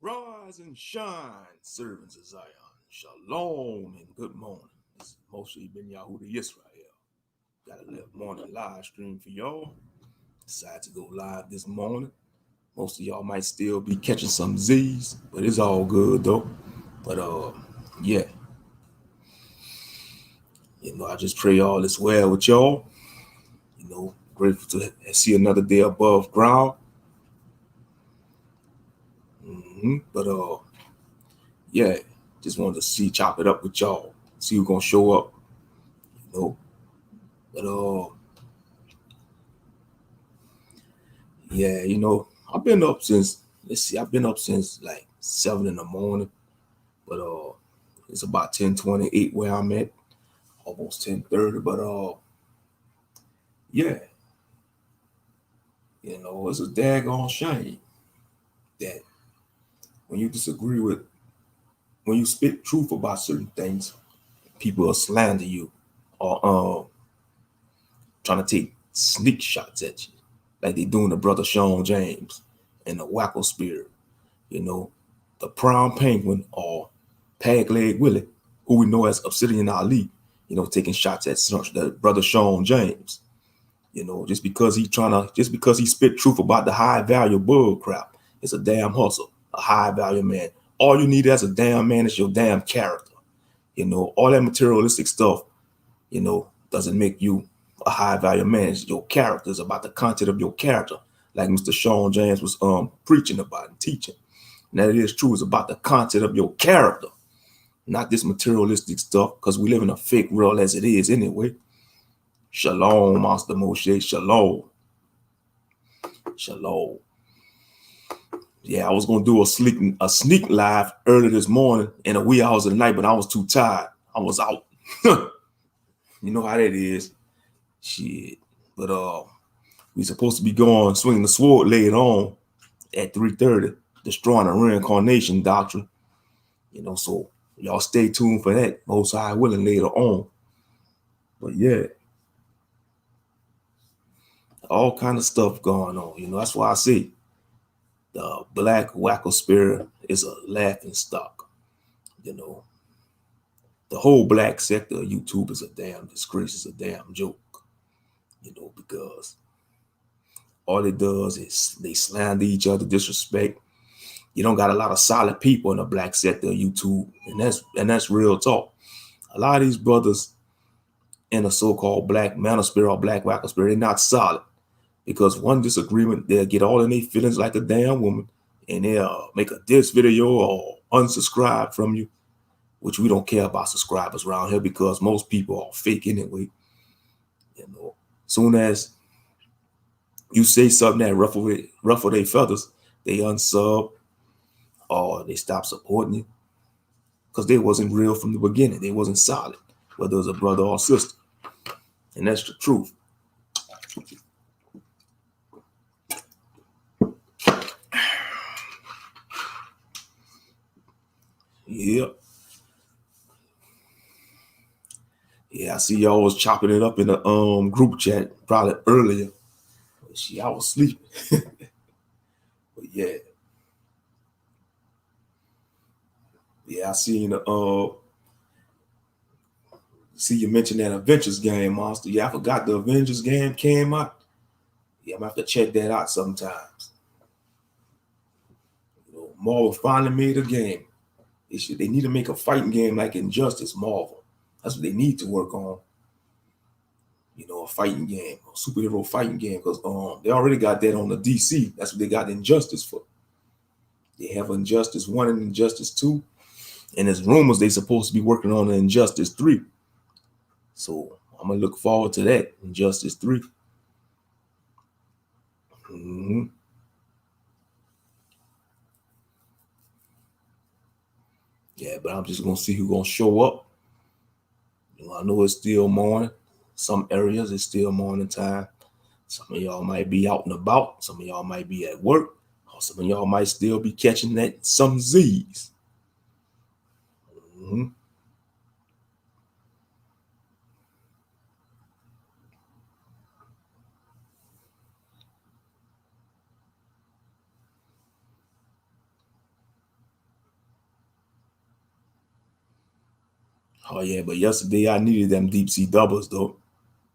Rise and shine, servants of Zion. Shalom and good morning. It's mostly been Yahuda Yisrael. Got a little morning live stream for y'all. Decided to go live this morning. Most of y'all might still be catching some Z's, but it's all good though. But yeah. I just pray all is well with y'all. Grateful to see another day above ground. But yeah, just wanted to chop it up with y'all. See who's gonna show up. But yeah, I've been up since like 7 in the morning. But it's about 10:28 where I'm at, almost 10:30. But yeah, it's a daggone shame that when you when you spit truth about certain things, people will slander you or trying to take sneak shots at you, like they doing the brother Sean James and the Wacko Spirit, the Brown Penguin or Peg Leg Willie, who we know as Obsidian Ali, taking shots at the brother Sean James, just because he spit truth about the high value bull crap. It's a damn hustle, a high value man. All you need as a damn man is your damn character. All that materialistic stuff, doesn't make you a high value man. It's your character. It's about the content of your character, like Mr. Sean James was preaching about and teaching. And that is true. It's about the content of your character, not this materialistic stuff, because we live in a fake world as it is anyway. Shalom, Master Moshe. Shalom. Shalom. Yeah, I was gonna do a sneak live early this morning in the wee hours of the night, but I was too tired. I was out. You know how that is. Shit. But we supposed to be going swinging the sword later on at 3:30, destroying the reincarnation doctrine. So y'all stay tuned for that. Most High willing later on. But yeah, all kind of stuff going on. That's why I say the black Wacko Spirit is a laughing stock. The whole black sector of YouTube is a damn disgrace. It's a damn joke. Because all it does is they slander each other, disrespect. You don't got a lot of solid people in the black sector of YouTube, and that's real talk. A lot of these brothers in a so-called black manosphere or black Wacko Spirit, they're not solid. Because one disagreement, they'll get all in their feelings like a damn woman, and they'll make a diss video or unsubscribe from you, which we don't care about subscribers around here because most people are fake anyway. Soon as you say something that ruffle their feathers, they unsub or they stop supporting you because they wasn't real from the beginning. They wasn't solid, whether it was a brother or sister. And that's the truth. Yep. Yeah, I see y'all was chopping it up in the group chat probably earlier. I was sleeping. But yeah. Yeah, I seen see you mentioned that Avengers game, Monster. Yeah, I forgot the Avengers game came out. Yeah, I'm gonna have to check that out sometimes. Marvel finally made a game. They need to make a fighting game like Injustice, Marvel. That's what they need to work on. A fighting game, a superhero fighting game, because they already got that on the DC. That's what they got Injustice for. They have Injustice 1 and Injustice 2. And there's rumors they supposed to be working on Injustice 3. So I'm gonna look forward to that, Injustice 3. Yeah, but I'm just gonna see who's gonna show up. I know it's still morning. Some areas it's still morning time. Some of y'all might be out and about. Some of y'all might be at work. Or some of y'all might still be catching that some Z's. Oh yeah, but yesterday I needed them deep sea doubles though.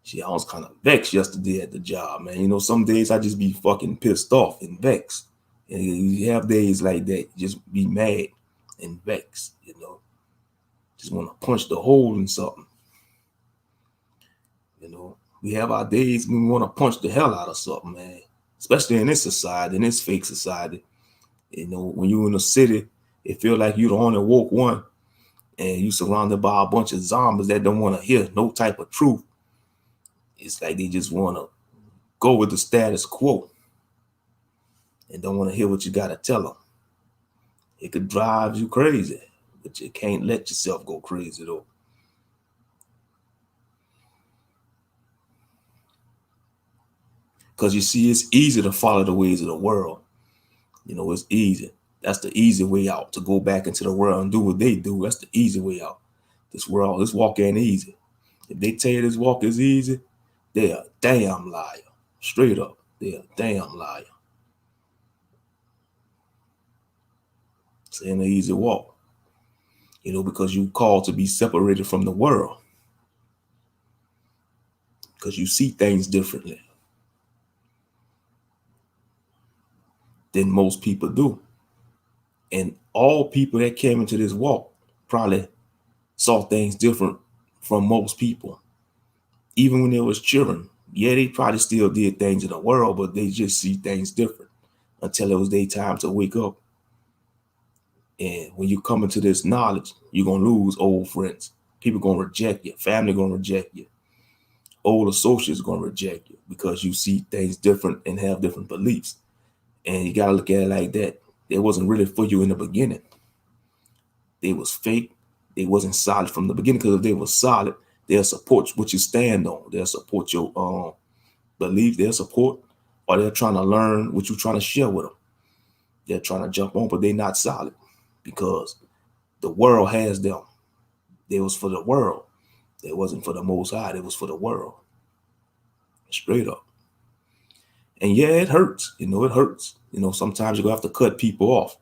Shit, I was kind of vexed yesterday at the job, man. You know, some days I just be fucking pissed off and vexed. And you have days like that, just be mad and vexed, you know. Just want to punch the hole in something. You know, we have our days when we want to punch the hell out of something, man. Especially in this society, in this fake society. You know, when you're in a city, it feel like you're the only woke one, and you surrounded by a bunch of zombies that don't want to hear no type of truth. It's like they just want to go with the status quo and don't want to hear what you got to tell them. It could drive you crazy, but you can't let yourself go crazy though. Because you see, it's easy to follow the ways of the world. You know, it's easy. That's the easy way out, to go back into the world and do what they do. That's the easy way out. This walk ain't easy. If they tell you this walk is easy, they're a damn liar. Straight up, they're a damn liar. It's an easy walk. You know, because you called to be separated from the world. Because you see things differently than most people do. And all people that came into this walk probably saw things different from most people. Even when they was children, yeah, they probably still did things in the world, but they just see things different until it was their time to wake up. And when you come into this knowledge, you're going to lose old friends. People going to reject you. Family going to reject you. Old associates going to reject you because you see things different and have different beliefs. And you got to look at it like that. It wasn't really for you in the beginning. They was fake. They wasn't solid from the beginning, because if they were solid, they'll support what you stand on. They'll support your belief. They'll support, or they're trying to learn what you're trying to share with them. They're trying to jump on, but they're not solid because the world has them. They was for the world. It wasn't for the Most High. It was for the world. Straight up. And yeah, it hurts. You know, it hurts. You know, sometimes you're going to have to cut people off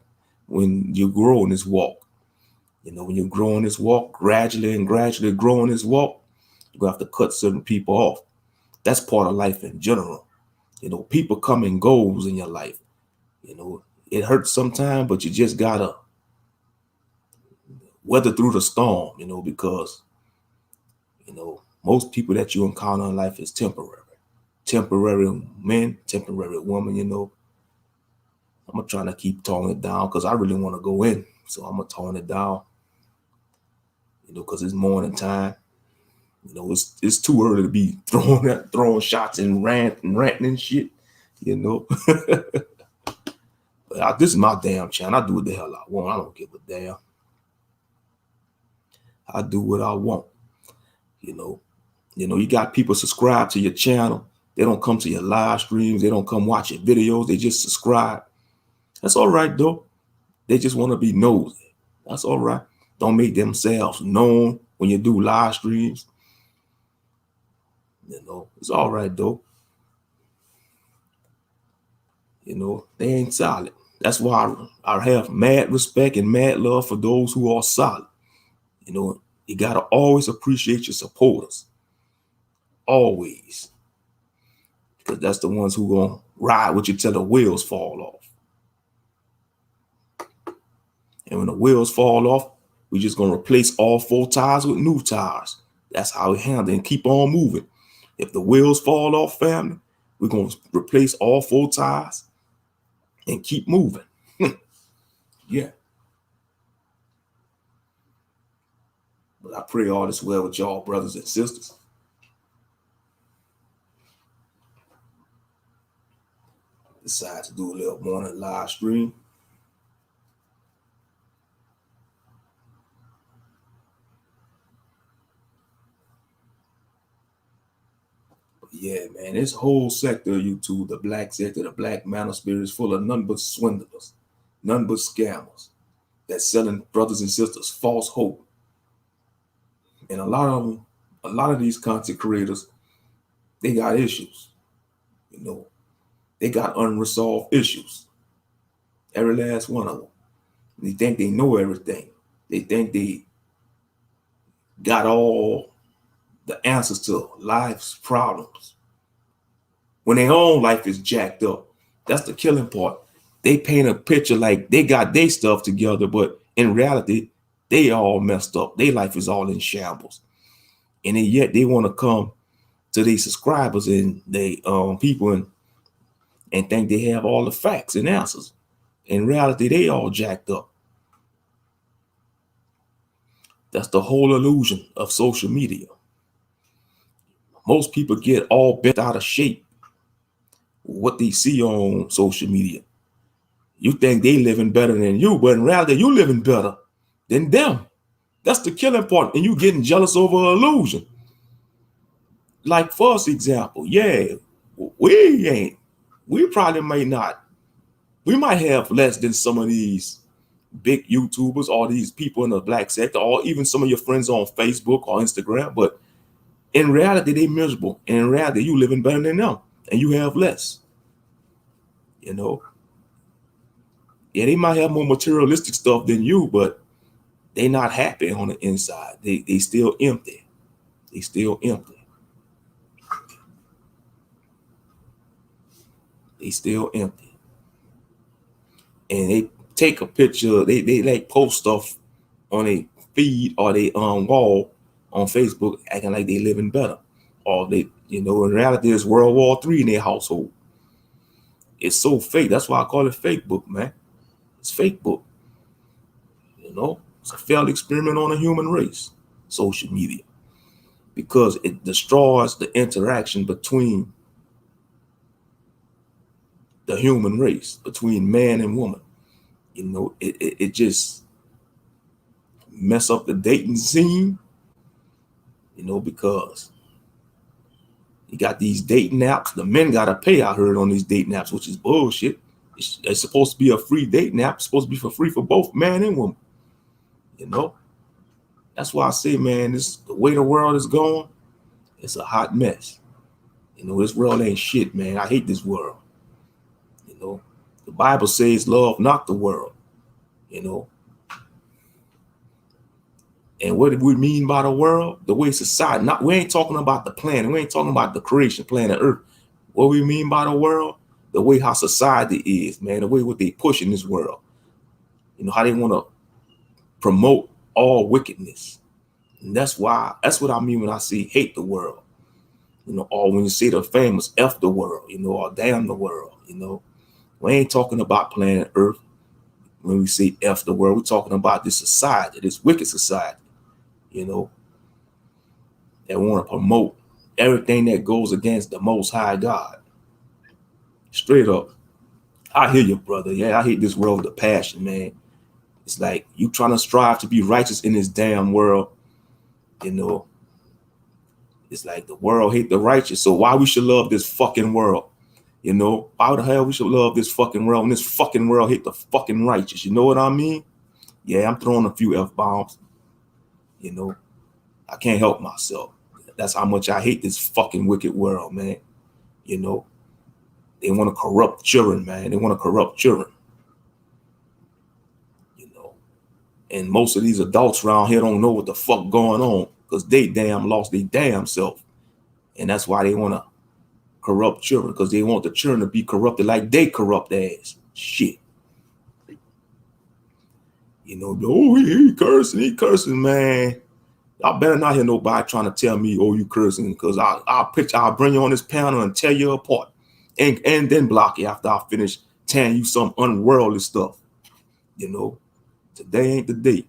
when you grow in this walk. You know, when you grow in this walk, gradually grow in this walk, you're going to have to cut certain people off. That's part of life in general. You know, people come and goes in your life. You know, it hurts sometimes, but you just got to weather through the storm, you know, because, you know, most people that you encounter in life is temporary. Temporary men, temporary woman, you know. I'm going to try to keep toning it down because I really want to go in. So I'm going to tone it down, you know, because it's morning time. You know, it's too early to be throwing shots and ranting and shit, you know. But this is my damn channel. I do what the hell I want. I don't give a damn. I do what I want, you know. You know, you got people subscribe to your channel. They don't come to your live streams. They don't come watch your videos. They just subscribe. That's all right, though. They just want to be nosy. That's all right. Don't make themselves known when you do live streams. You know, it's all right, though. You know, they ain't solid. That's why I have mad respect and mad love for those who are solid. You know, you got to always appreciate your supporters. Always. Because that's the ones who going to ride with you till the wheels fall off. And when the wheels fall off, we're just going to replace all 4 tires with new tires. That's how we handle it and keep on moving. If the wheels fall off, family, we're going to replace all 4 tires and keep moving. Yeah. But I pray all is well with y'all, brothers and sisters. Decide to do a little morning live stream. But yeah, man, this whole sector of YouTube, the black sector, the black manosphere is full of none but swindlers, none but scammers that's selling brothers and sisters false hope. And a lot of these content creators, they got issues. You know, they got unresolved issues. Every last one of them. They think they know everything. They think got all the answers to life's problems when their own life is jacked up. That's the killing part. They paint a picture like they got their stuff together, but in reality, they all messed up. Their life is all in shambles. And then yet they want to come to these subscribers and they people and think they have all the facts and answers. In reality, they all jacked up. That's the whole illusion of social media. Most people get all bent out of shape with what they see on social media. You think they living better than you, but in reality, you living better than them. That's the killing part. And you getting jealous over an illusion. Like for us, example, yeah, we probably we might have less than some of these big YouTubers or these people in the black sector or even some of your friends on Facebook or Instagram, but in reality, they miserable. And in reality, you living better than them and you have less. You know? Yeah, they might have more materialistic stuff than you, but they not happy on the inside. They still empty. They still empty. They still empty. And they take a picture, they like post stuff on a feed or they wall on Facebook acting like they living better. Or they, in reality, it's World War III in their household. It's so fake. That's why I call it fake book, man. It's fake book. It's a failed experiment on the human race, social media, because it destroys the interaction between the human race, between man and woman. It just mess up the dating scene, because you got these dating apps. The men got to pay, I heard, on these dating apps, which is bullshit. It's supposed to be a free dating app. It's supposed to be for free for both man and woman. That's why I say, man, the way the world is going, it's a hot mess. This world ain't shit, man. I hate this world. The Bible says love not the world, And what do we mean by the world? The way society, we ain't talking about the planet. We ain't talking about the creation, planet Earth. What we mean by the world? The way how society is, man. The way what they push in this world. How they want to promote all wickedness. And that's what I mean when I say hate the world. Or when you say the famous F the world, or damn the world, We ain't talking about planet Earth when we say F the world. We're talking about this society, this wicked society, that want to promote everything that goes against the Most High God. Straight up. I hear you, brother. Yeah, I hate this world with a passion, man. It's like you trying to strive to be righteous in this damn world, It's like the world hate the righteous. So why we should love this fucking world? Why the hell we should love this fucking world when this fucking world hate the fucking righteous? You know what I mean? Yeah, I'm throwing a few F-bombs. I can't help myself. That's how much I hate this fucking wicked world, man. They want to corrupt children, man. They want to corrupt children. And most of these adults around here don't know what the fuck going on because they damn lost their damn self. And that's why they want to corrupt children, because they want the children to be corrupted like they corrupt ass. Shit. Oh, he cursing, man. Y'all better not hear nobody trying to tell me, oh, you cursing, because I'll bring you on this panel and tear you apart and then block you after I finish telling you some unworldly stuff. Today ain't the day.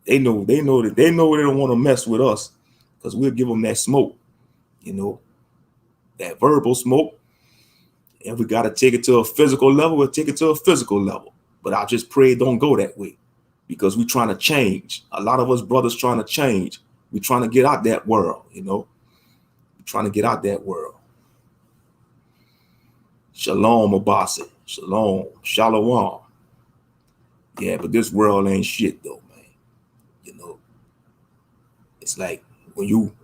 They know they don't want to mess with us because we'll give them that smoke, that verbal smoke. And we got to take it to a physical level. We'll take it to a physical level. But I just pray it don't go that way, because we're trying to change. A lot of us brothers trying to change. We're trying to get out that world, We're trying to get out that world. Shalom, Abasi. Shalom. Shalom. Yeah, but this world ain't shit though, man. It's like when you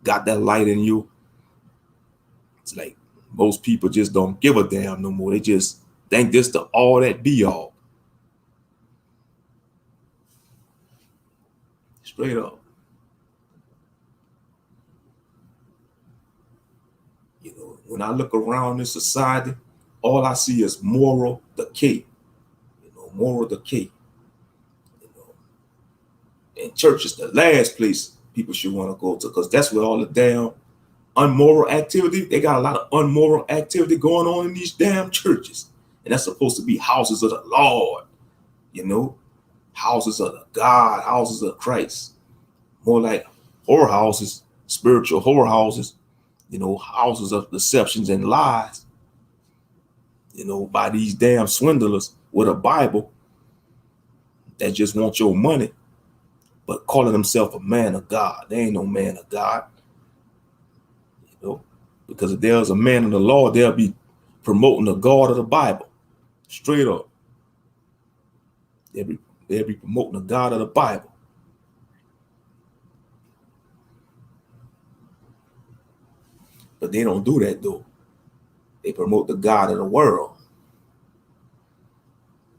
got that light in you, it's like most people just don't give a damn no more. They just think this to all that be all. Straight up. You know, when I look around this society, all I see is moral decay. You know, moral decay. You know, and church is the last place people should want to go to, because that's where all the damn unmoral activity. They got a lot of unmoral activity going on in these damn churches, and that's supposed to be houses of the Lord. You know, houses of the God, houses of Christ. More like whorehouses, spiritual whorehouses. You know, houses of deceptions and lies. You know, by these damn swindlers with a Bible that just want your money, but calling themselves a man of God. They ain't no man of God. You know, because if there's a man in the law, they'll be promoting the God of the Bible. Straight up. They'll be promoting the God of the Bible. But they don't do that though. They promote the God of the world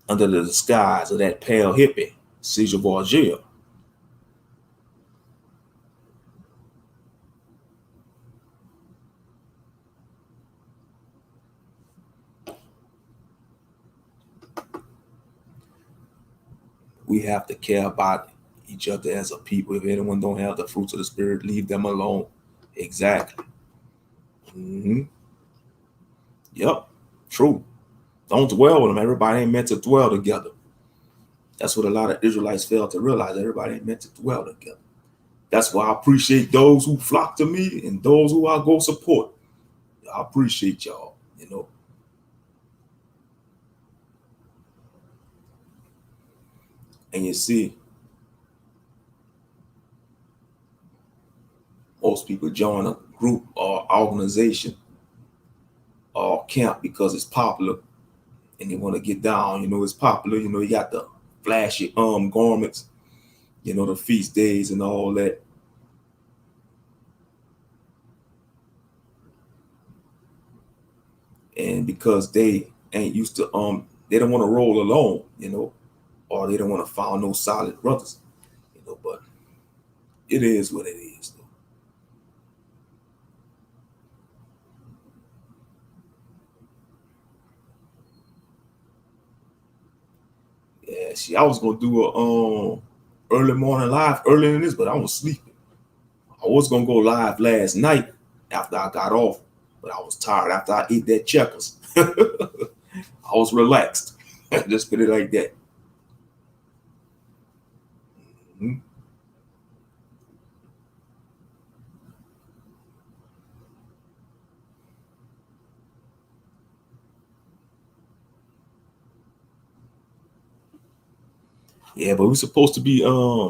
under the disguise of that pale hippie, Caesar Borgia. We have to care about each other as a people. If anyone don't have the fruits of the Spirit, leave them alone. Exactly. Mm-hmm. Yep. True. Don't dwell with them. Everybody ain't meant to dwell together. That's what a lot of Israelites fail to realize. Everybody ain't meant to dwell together. That's why I appreciate those who flock to me and those who I go support. I appreciate y'all, you know. And you see, most people join a group or organization or camp because it's popular and they want to get down. You know, it's popular. You know, you got the flashy garments, you know, the feast days and all that. And because they ain't used to they don't want to roll alone, you know, or they don't want to follow no solid brothers, you know, but it is what it is though. Yeah, see, I was gonna do a early morning live earlier than this, but I was sleeping. I was gonna go live last night after I got off, but I was tired after I ate that checkers. I was relaxed. Just put it like that. Mhm. Yeah, but we're supposed to be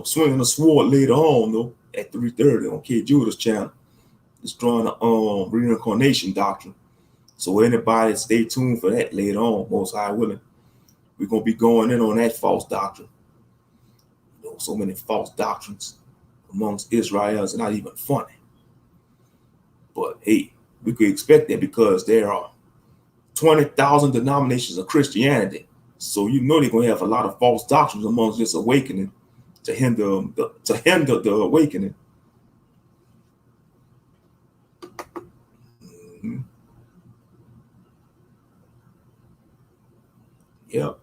swinging a sword later on though at 3:30 on K Judah's channel. It's drawing the reincarnation doctrine. So anybody stay tuned for that later on, most high willing. We're gonna be going in on that false doctrine. You know, so many false doctrines amongst Israel is not even funny. But hey, we could expect that because there are 20,000 denominations of Christianity. So you know they're gonna have a lot of false doctrines amongst this awakening to hinder the awakening. Mhm. Yeah.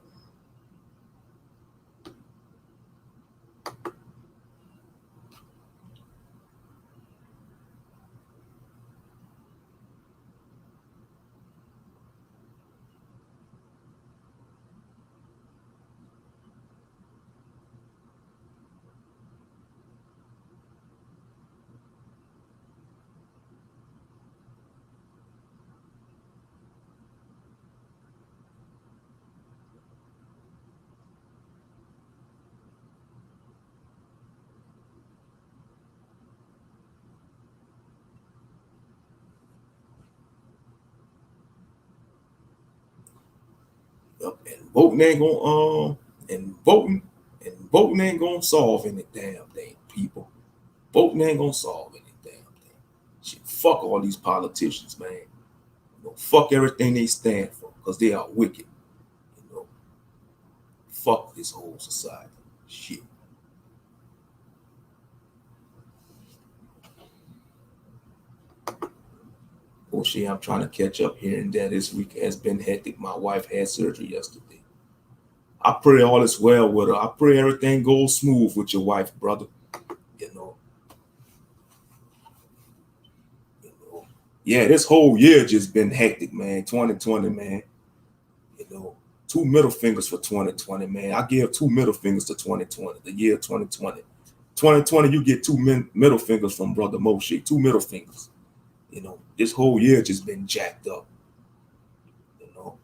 Yep. And voting ain't gonna voting ain't gonna solve any damn thing, people. Voting ain't gonna solve any damn thing. Shit, fuck all these politicians, man. You know, fuck everything they stand for, because they are wicked. You know, fuck this whole society. Shit. Oh shit, I'm trying to catch up here and there. This week has been hectic. My wife had surgery yesterday. I pray all is well with her. I pray everything goes smooth with your wife, brother. You know, you know. Yeah, this whole year just been hectic, man. 2020, man. You know, two middle fingers for 2020, man. I give two middle fingers to 2020, the year 2020. 2020, you get two middle fingers from Brother Moshe, two middle fingers. You know, this whole year just been jacked up, you know.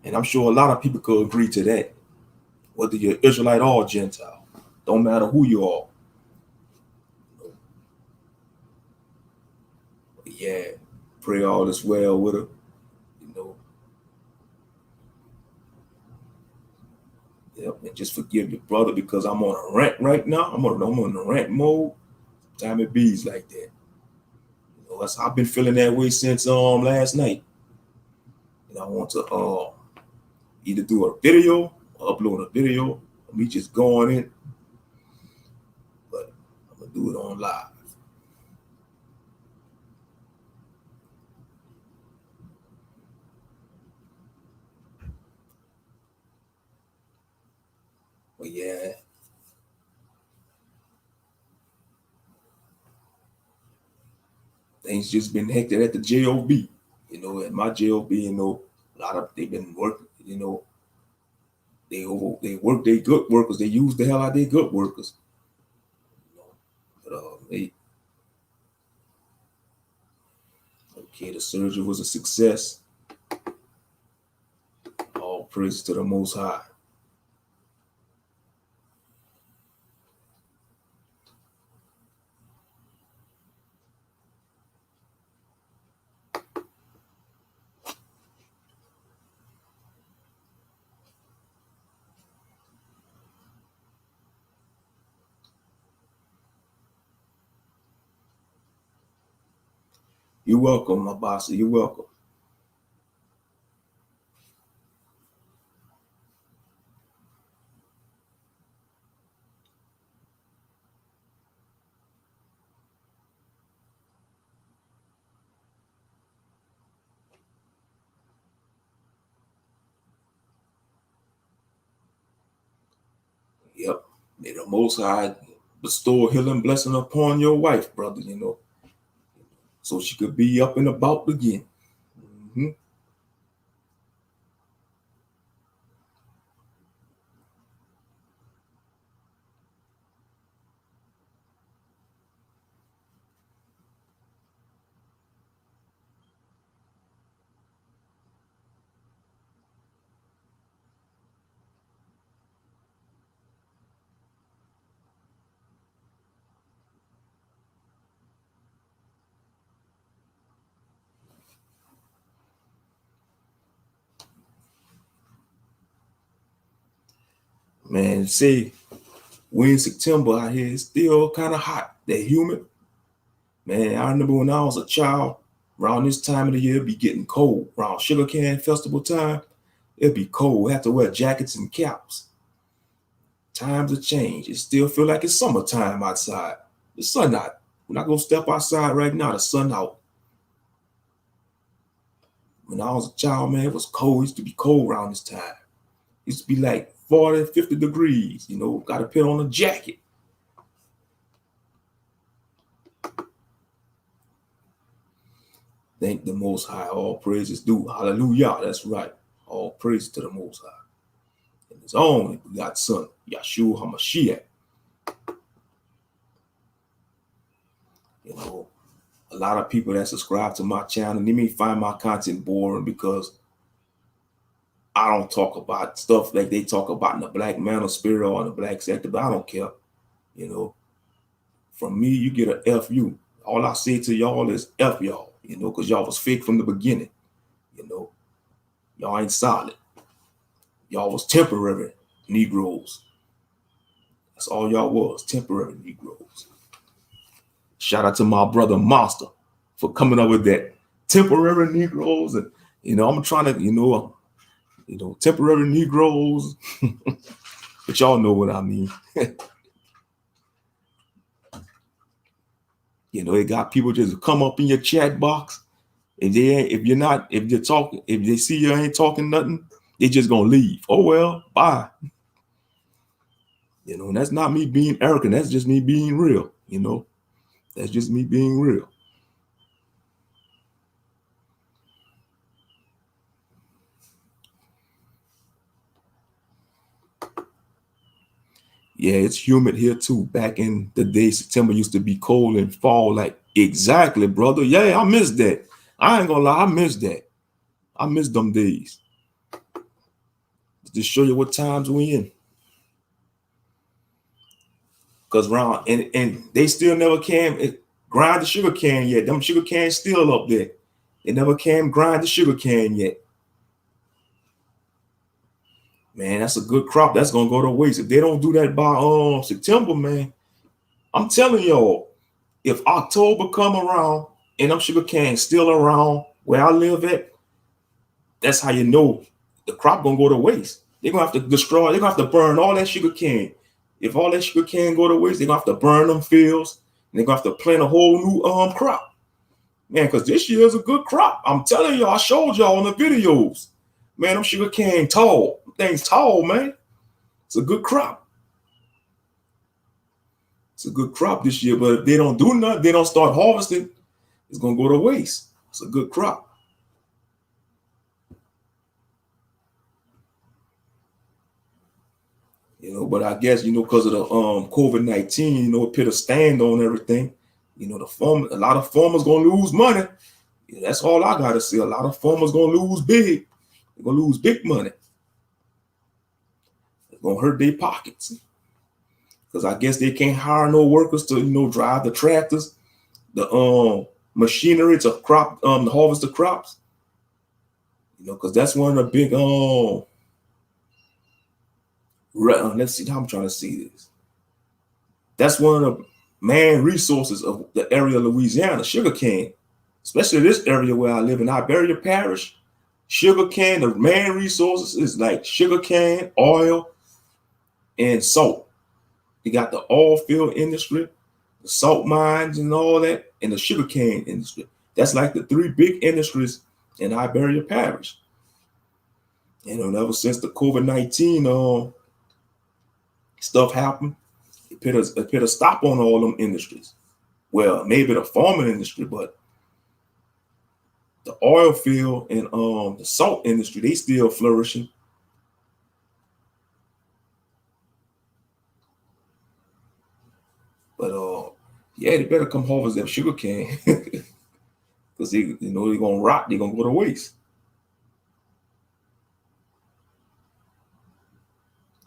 And I'm sure a lot of people could agree to that, whether you're Israelite or Gentile. Don't matter who you are. You know. But yeah, pray all is well with her, you know. Yep, and just forgive your brother because I'm on a rant right now. I'm on a rant mode. Time it bees like that. You know, I've been feeling that way since last night. And I want to either do a video or upload a video of me just going in, but I'm gonna do it on live. But yeah, things just been hectic at the job. You know, at my job, you know, a lot of they've been working. You know, they work they good workers. They use the hell out of their good workers. You know, but okay, the surgery was a success. All praise to the Most High. You're welcome, my boss. You're welcome. Yep. May the Most High bestow a healing blessing upon your wife, brother, you know, so she could be up and about again. Mm-hmm. Man, see, we in September out here, it's still kind of hot. That humid. Man, I remember when I was a child, around this time of the year, it'd be getting cold. Around Sugarcane Festival time, it'd be cold. We have to wear jackets and caps. Times have changed. It still feel like it's summertime outside. The sun out. When I go step outside right now, the sun out. When I was a child, man, it was cold. It used to be cold around this time. It used to be like 40, 50 degrees. You know, got to put on a jacket. Thank the Most High. All praises due. Hallelujah. That's right. All praise to the Most High. And His own we got Son, Yahshua HaMashiach. You know, a lot of people that subscribe to my channel, they may find my content boring because I don't talk about stuff like they talk about in the black manosphere or in the black sector, but I don't care. You know, from me, you get a F you. All I say to y'all is F y'all, you know, because y'all was fake from the beginning. You know, y'all ain't solid. Y'all was temporary Negroes. That's all y'all was, temporary Negroes. Shout out to my brother Monster for coming up with that temporary Negroes. And, you know, I'm trying to, temporary Negroes, but y'all know what I mean. You know, it got people just come up in your chat box. If you're talking, if they see you ain't talking nothing, they just gonna leave. Oh well, bye. You know, and that's not me being arrogant. That's just me being real. You know, that's just me being real. Yeah, it's humid here too. Back in the day, September used to be cold and fall. Like, exactly, brother. Yeah, I miss that. I ain't gonna lie, I miss that. I miss them days. To show you what times we in. Cause round and they still never came grind the sugar cane yet. Them sugar cans still up there. They never came grind the sugar cane yet. Man, that's a good crop. That's gonna go to waste. If they don't do that by September, man, I'm telling y'all, if October come around and them sugar cans still around where I live at, that's how you know the crop gonna go to waste. They're gonna have to destroy, they're gonna have to burn all that sugar cane. If all that sugar cane go to waste, they're gonna have to burn them fields and they're gonna have to plant a whole new crop. Man, because this year is a good crop. I'm telling y'all, I showed y'all in the videos. Man, them sugar cane tall. Things tall, man. It's a good crop. It's a good crop this year, but if they don't do nothing, they don't start harvesting, it's gonna go to waste. It's a good crop. You know, but I guess, you know, because of the COVID-19, you know, it put a stand on everything. You know, a lot of farmers gonna lose money. Yeah, that's all I gotta say. A lot of farmers gonna lose big. They're gonna lose big money. It's gonna hurt their pockets. Because I guess they can't hire no workers to, you know, drive the tractors, the machinery to to harvest the crops. You know, because that's one of the big let's see how I'm trying to see this. That's one of the main resources of the area of Louisiana, sugarcane. Especially this area where I live in Iberia Parish. Sugarcane, the main resources is like sugarcane, oil, and salt. You got the oil field industry, the salt mines and all that, and the sugarcane industry. That's like the three big industries in Iberia Parish. You know, ever since the COVID-19 stuff happened, it put a stop on all them industries. Well, maybe the farming industry, but the oil field and the salt industry, they still flourishing. But yeah, they better come harvest that sugar cane. Because they're gonna rot, they're gonna go to waste.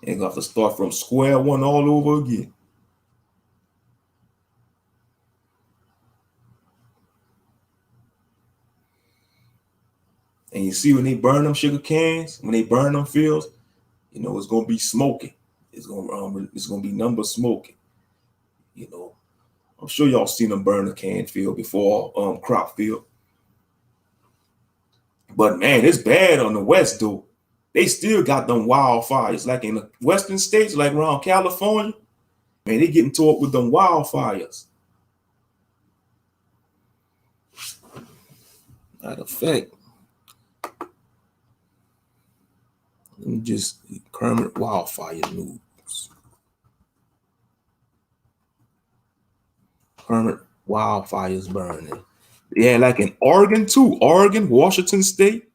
And gonna have to start from square one all over again. And you see when they burn them sugar cans, when they burn them fields, you know, it's gonna be smoking. It's gonna be number smoking. You know, I'm sure y'all seen them burn a can field before, crop field. But man, it's bad on the west though. They still got them wildfires, like in the western states, like around California. Man, they getting tore up with them wildfires. Matter of fact, let me just current wildfire news. Current wildfires burning. Yeah, like in Oregon too. Oregon, Washington State.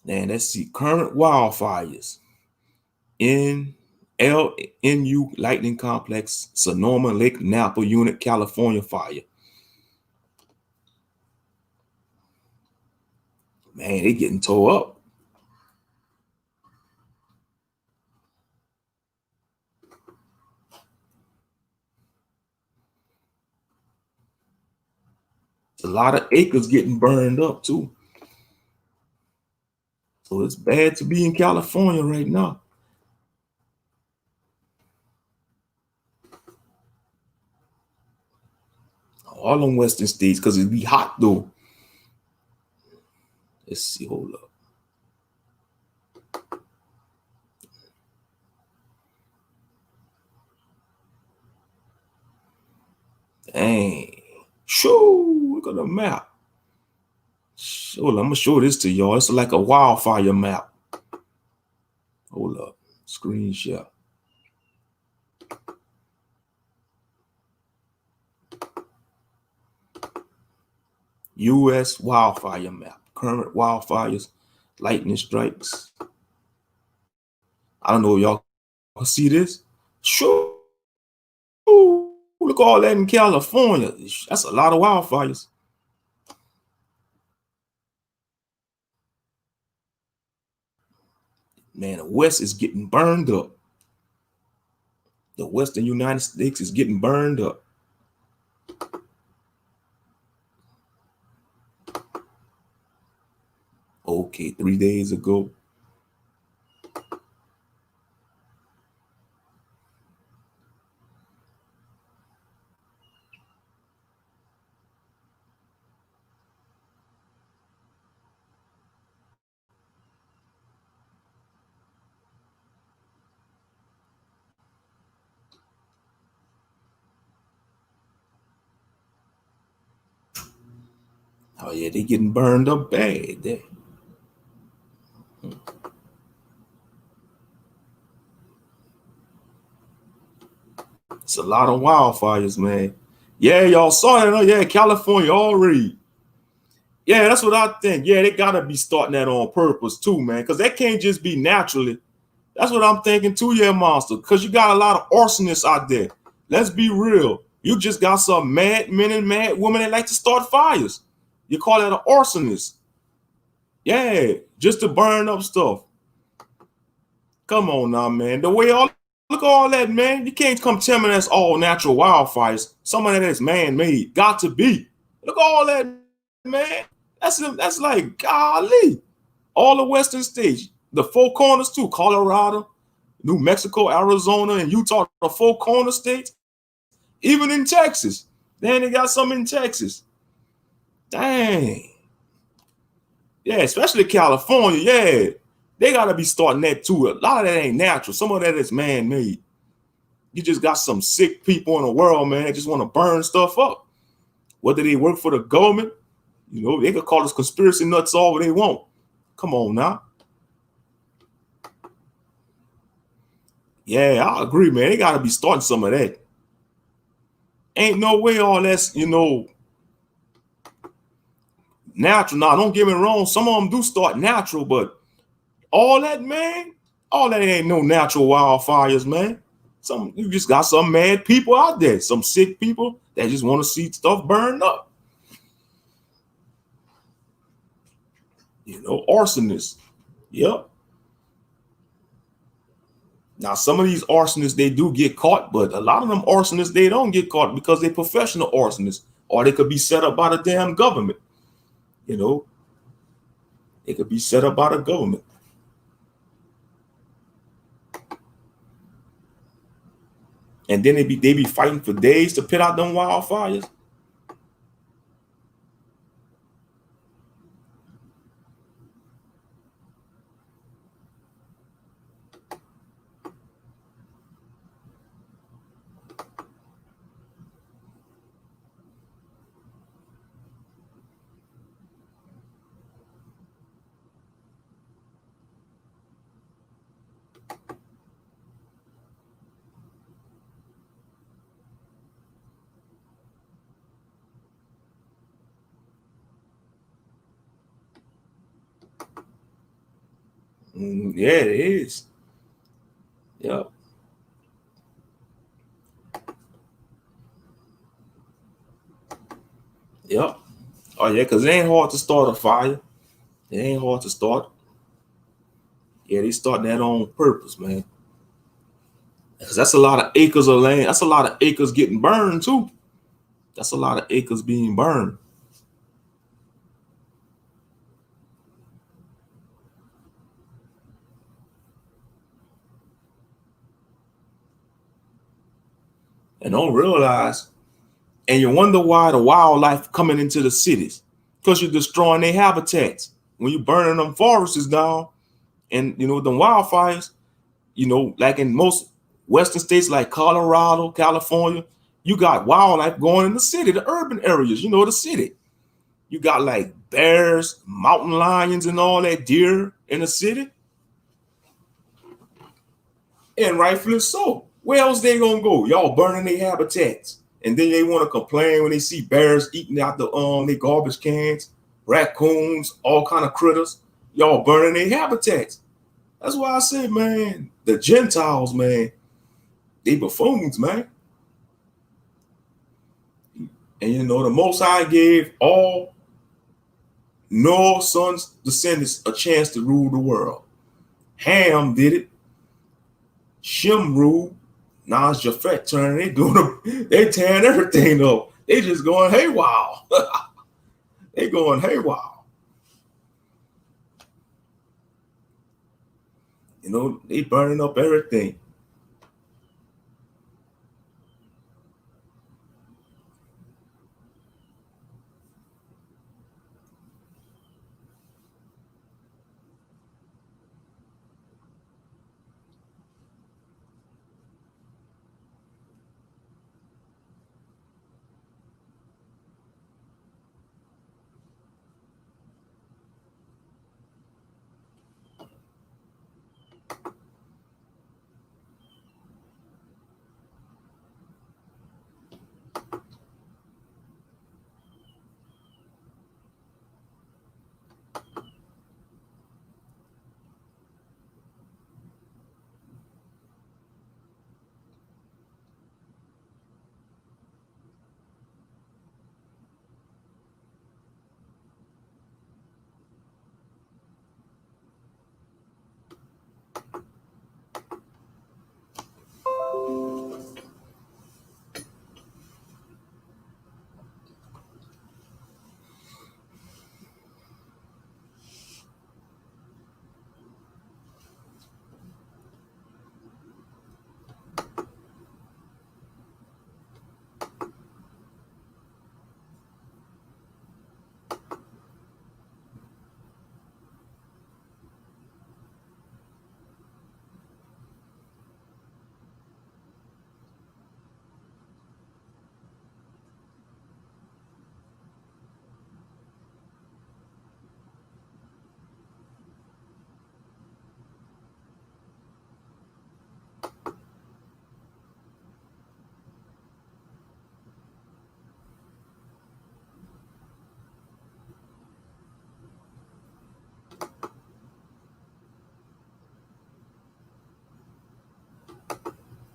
And let's see, current wildfires in LNU Lightning Complex, Sonoma Lake Napa Unit, California fire. Man, they getting tore up. A lot of acres getting burned up too. So it's bad to be in California right now. All them western states, because it be hot though. Let's see, hold up. Dang. Shoo, look at the map. Hold on, I'm gonna show this to y'all. It's like a wildfire map. Hold up. Screen share. U.S. wildfire map. Current wildfires, lightning strikes. I don't know if y'all can see this. Sure. Look at all that in California. That's a lot of wildfires. Man, the West is getting burned up. The Western United States is getting burned up. Okay, 3 days ago. Oh yeah, they getting burned up bad there. It's a lot of wildfires, man. Yeah, y'all saw that. Oh yeah, California already. Yeah, that's what I think. Yeah, they gotta be starting that on purpose too, man. Because that can't just be naturally. That's what I'm thinking too, yeah, monster. Because you got a lot of arsonists out there. Let's be real. You just got some mad men and mad women that like to start fires. You call that an arsonist. Yeah, just to burn up stuff. Come on now, man. The way all look at all that, man. You can't come tell me that's all natural wildfires. Some of that is man-made. Got to be. Look at all that, man. That's like golly. All the western states, the four corners too, Colorado, New Mexico, Arizona, and Utah, the four corner states. Even in Texas. Then they got some in Texas. Dang. Yeah, especially California. Yeah. They got to be starting that too. A lot of that ain't natural. Some of that is man-made. You just got some sick people in the world, man, that just want to burn stuff up. Whether they work for the government, you know, they could call us conspiracy nuts all they want. Come on now. Yeah, I agree, man. They got to be starting some of that. Ain't no way all that's, you know, natural. Now, don't get me wrong. Some of them do start natural, but all that, man, all that ain't no natural wildfires, man. You just got some mad people out there, some sick people that just want to see stuff burned up. You know, arsonists. Yep. Now, some of these arsonists, they do get caught, but a lot of them arsonists, they don't get caught because they're professional arsonists, or they could be set up by the damn government. You know, they could be set up by the government. And then they be fighting for days to put out them wildfires. Yeah, it is. Yep. Yep. Oh yeah, because it ain't hard to start a fire. It ain't hard to start. Yeah, they start that on purpose, man. Because that's a lot of acres of land. That's a lot of acres getting burned too. That's a lot of acres being burned. And don't realize, and you wonder why the wildlife coming into the cities. Because you're destroying their habitats. When you're burning them forests down, and you know, the wildfires, you know, like in most western states like Colorado, California, You got wildlife going in the city, the urban areas, you know, the city. You got like bears, mountain lions, and all that deer in the city. And rightfully so. Where else they gonna go? Y'all burning their habitats. And then they want to complain when they see bears eating out their garbage cans, raccoons, all kind of critters. Y'all burning their habitats. That's why I say, man, the Gentiles, man, they buffoons, man. And you know, the Most High gave all Noah's sons, descendants, a chance to rule the world. Ham did it. Shem ruled. Now it's Japhet turn. They tearing everything up. They just going haywire. They going haywire. You know, they burning up everything.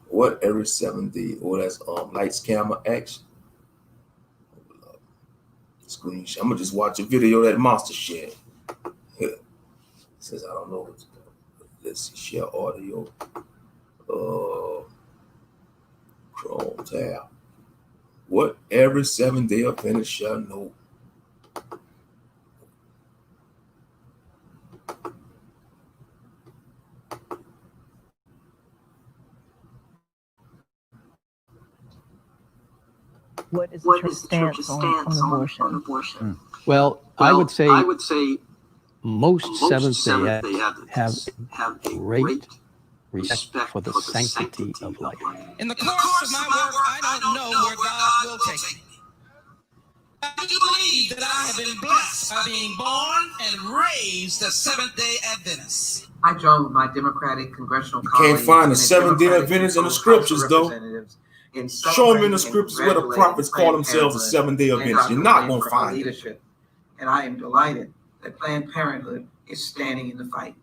What every 7 day? Oh, that's lights, camera, action. Screenshot. I'm gonna just watch a video that Monster shared. Here. Says I don't know what to do. Let's see, share audio. Chrome tab. What every 7 day offender shall know. What is the church's stance on abortion? Well, I would say most Seventh-day Adventists have a great respect for the sanctity of life. In the course of my work, I don't know where God will take me. I do believe that I have been blessed by being born and raised a Seventh-day Adventist. I joined with my Democratic congressional colleagues. Can't find a Seventh-day Adventist in the scriptures, though. Show them in the scriptures where the prophets call themselves a Seventh-day Adventist. You're not going to find it. And I am delighted that Planned Parenthood is standing in the fight.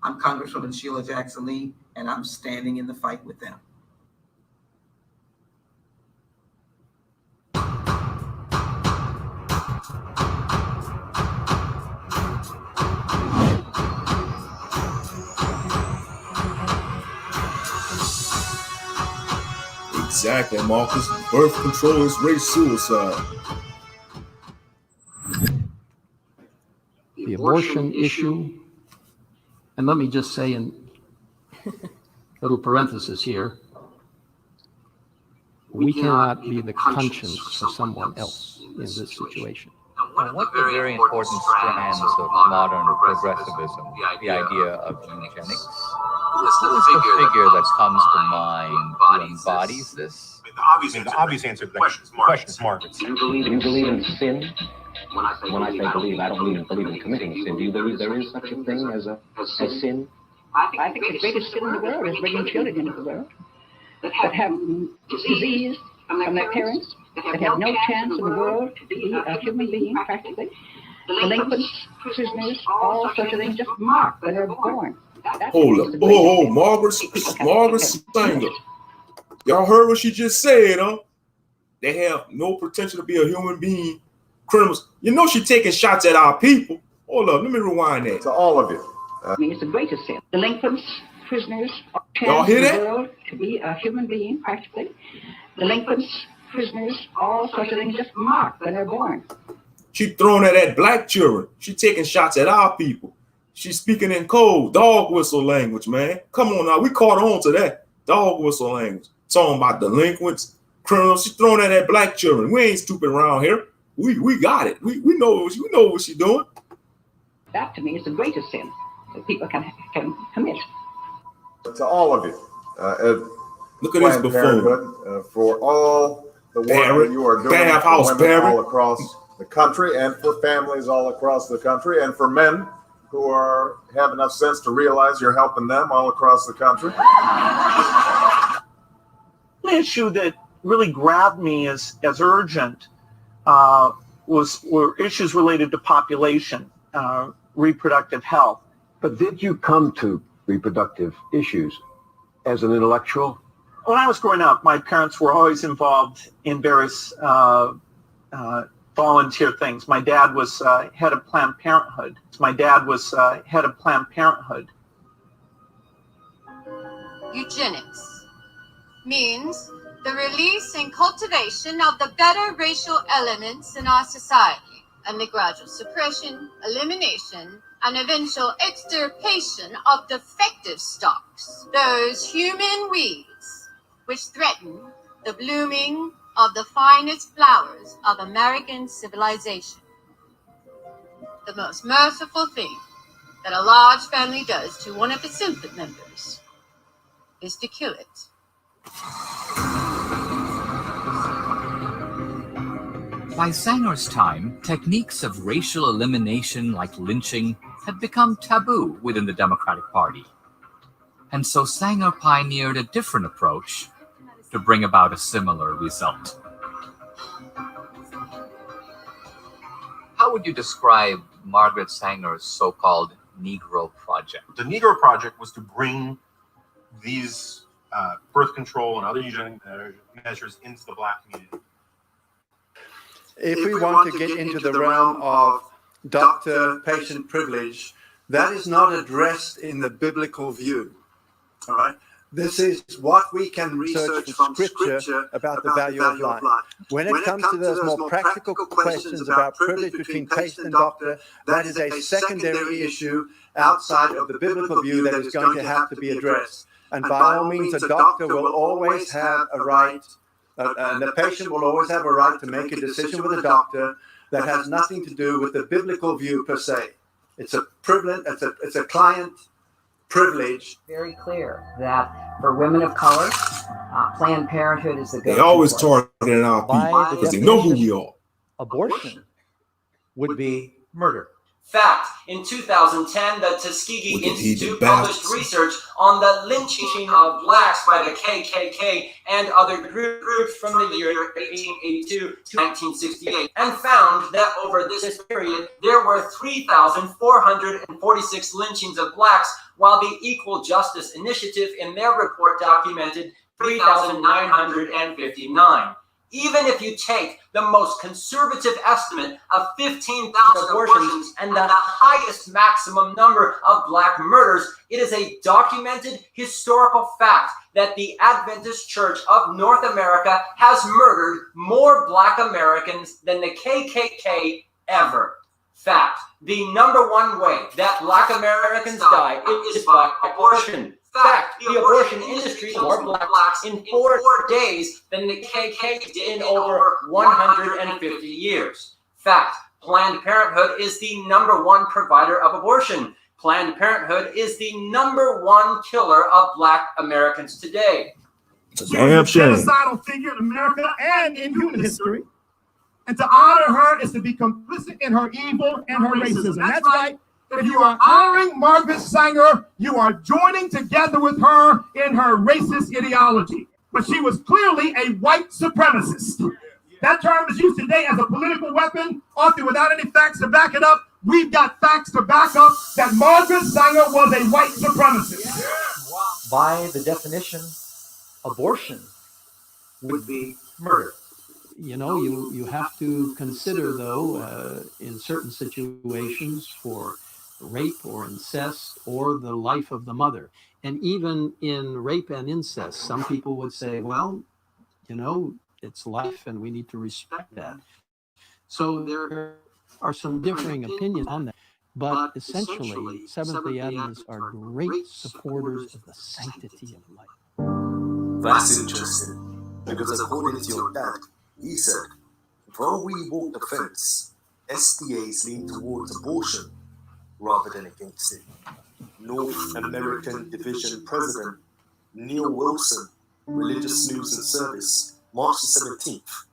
I'm Congresswoman Sheila Jackson Lee, and I'm standing in the fight with them. Exactly, Marcus. Birth control is race suicide. The abortion issue, and let me just say in little parenthesis here, we cannot be the conscience for someone else in this situation. One of the very important strands of modern progressivism, the idea of eugenics, the figure that comes to mind who embodies this? The obvious answer to the question is Margaret. Do you believe in sin? When I say believe, I don't mean believe in committing sin. Do you believe there is such a thing as sin? I think the greatest sin in the world is bringing children into the world that have disease from their parents, that have no chance in the world to be a human being, practically. Delinquents, prisoners, all sorts of things just marked when they're born. Hold up. Margaret Sanger. Y'all heard what she just said, huh? They have no potential to be a human being. Criminals. You know she taking shots at our people. Hold up. Let me rewind that. To all of you. I mean, it's the greatest sin. Delinquents, prisoners, all Y'all chance hear in that? the world to be a human being, practically. Delinquents, prisoners, all sorts of things just marked when they're born. She throwing it at black children. She taking shots at our people. She's speaking in code, dog whistle language, man. Come on now. We caught on to that. Dog whistle language. Talking about delinquents, criminals. She's throwing that at black children. We ain't stupid around here. We got it. We know what she's doing. That, to me, is the greatest sin that people can commit. To all of you. Look at this Planned before. Parenthood, for all the work Barrett, that you are doing Bath for House, women Barrett. all across the country and for families all across the country and for men who have enough sense to realize you're helping them all across the country. The issue that really grabbed me as urgent were issues related to population, reproductive health. But did you come to reproductive issues as an intellectual? When I was growing up, my parents were always involved in various volunteer things. My dad was head of Planned Parenthood. Eugenics means the release and cultivation of the better racial elements in our society, and the gradual suppression, elimination, and eventual extirpation of defective stocks, those human weeds which threaten the blooming of the finest flowers of American civilization. The most merciful thing that a large family does to one of its infant members is to kill it. By Sanger's time, techniques of racial elimination like lynching had become taboo within the Democratic Party. And so Sanger pioneered a different approach to bring about a similar result. How would you describe Margaret Sanger's so-called Negro Project? The Negro Project was to bring these birth control and other eugenic measures into the black community. If we want to get into the realm of doctor-patient privilege, that is not addressed in the biblical view. All right? This is what we can research from Scripture about the value of life. When it comes to those more practical questions about privilege between patient and doctor, that is a secondary issue outside of the biblical view that is going to have to be addressed. And by all means, a doctor will always have a right, and the patient will always have a right to make a decision with a doctor that has nothing to do with the biblical view per se. It's a privilege. It's a client privilege. Very clear that for women of color, Planned Parenthood is the go-to. They always targeting our people because they know who we are. Abortion would be murder. Fact, in 2010, the Tuskegee Institute published research on the lynching of blacks by the KKK and other groups from the year 1882 to 1968, and found that over this period, there were 3,446 lynchings of blacks, while the Equal Justice Initiative in their report documented 3,959. Even if you take the most conservative estimate of 15,000 abortions and the highest maximum number of black murders, it is a documented historical fact that the Adventist Church of North America has murdered more black Americans than the KKK ever. Fact, the number one way that black Americans die is by abortion. Fact, the abortion industry kills more blacks in 4 days than the KKK did in over 150 years. Fact, Planned Parenthood is the number one provider of abortion. Planned Parenthood is the #1 killer of Black Americans today. It's a damn shame. Genocidal figure in America and in human history. And to honor her is to be complicit in her evil and her racism. That's right. If you are honoring Margaret Sanger, you are joining together with her in her racist ideology. But she was clearly a white supremacist. That term is used today as a political weapon, often without any facts to back it up. We've got facts to back up that Margaret Sanger was a white supremacist. By the definition, abortion would be murder. You know, you have to consider, though, in certain situations for rape or incest or the life of the mother. And even in rape and incest, some people would say, well, you know, it's life and we need to respect that. So there are some differing opinions on that. But essentially, Seventh-day Adventists are great supporters of the sanctity of life. That's interesting, because according to your dad, he said, though we walk the fence, SDAs lean towards abortion rather than against it. North American Division President Neil Wilson, Religious News and Service, March 17th,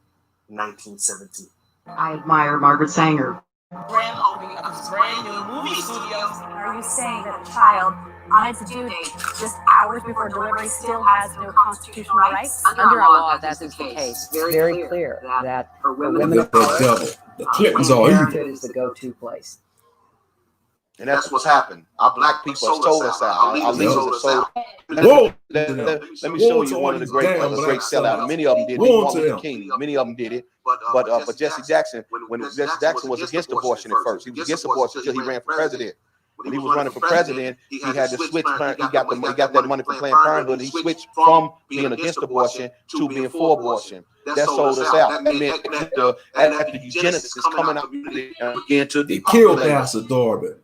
1970. I admire Margaret Sanger. Grand opening of this brand new movie studio. Are you saying that a child on its due date, just hours before delivery, still has no constitutional rights? Under our law, that is the case. It's very clear that for women of color, parenthood is the go-to place. And that's what's happened. Our black people have sold us out. Our leaders have sold. Let me show you one of the great sellouts. Many of them did. Martin Luther King. Many of them did it. But Jesse Jackson, when Jesse Jackson was against abortion at first, he was against abortion until he ran for president. When he was running for president, he had to switch. He got that money from Planned Parenthood. He switched from being against abortion to being for abortion. That sold us out. That meant that the eugenics is coming out again to they killed Pastor Darby.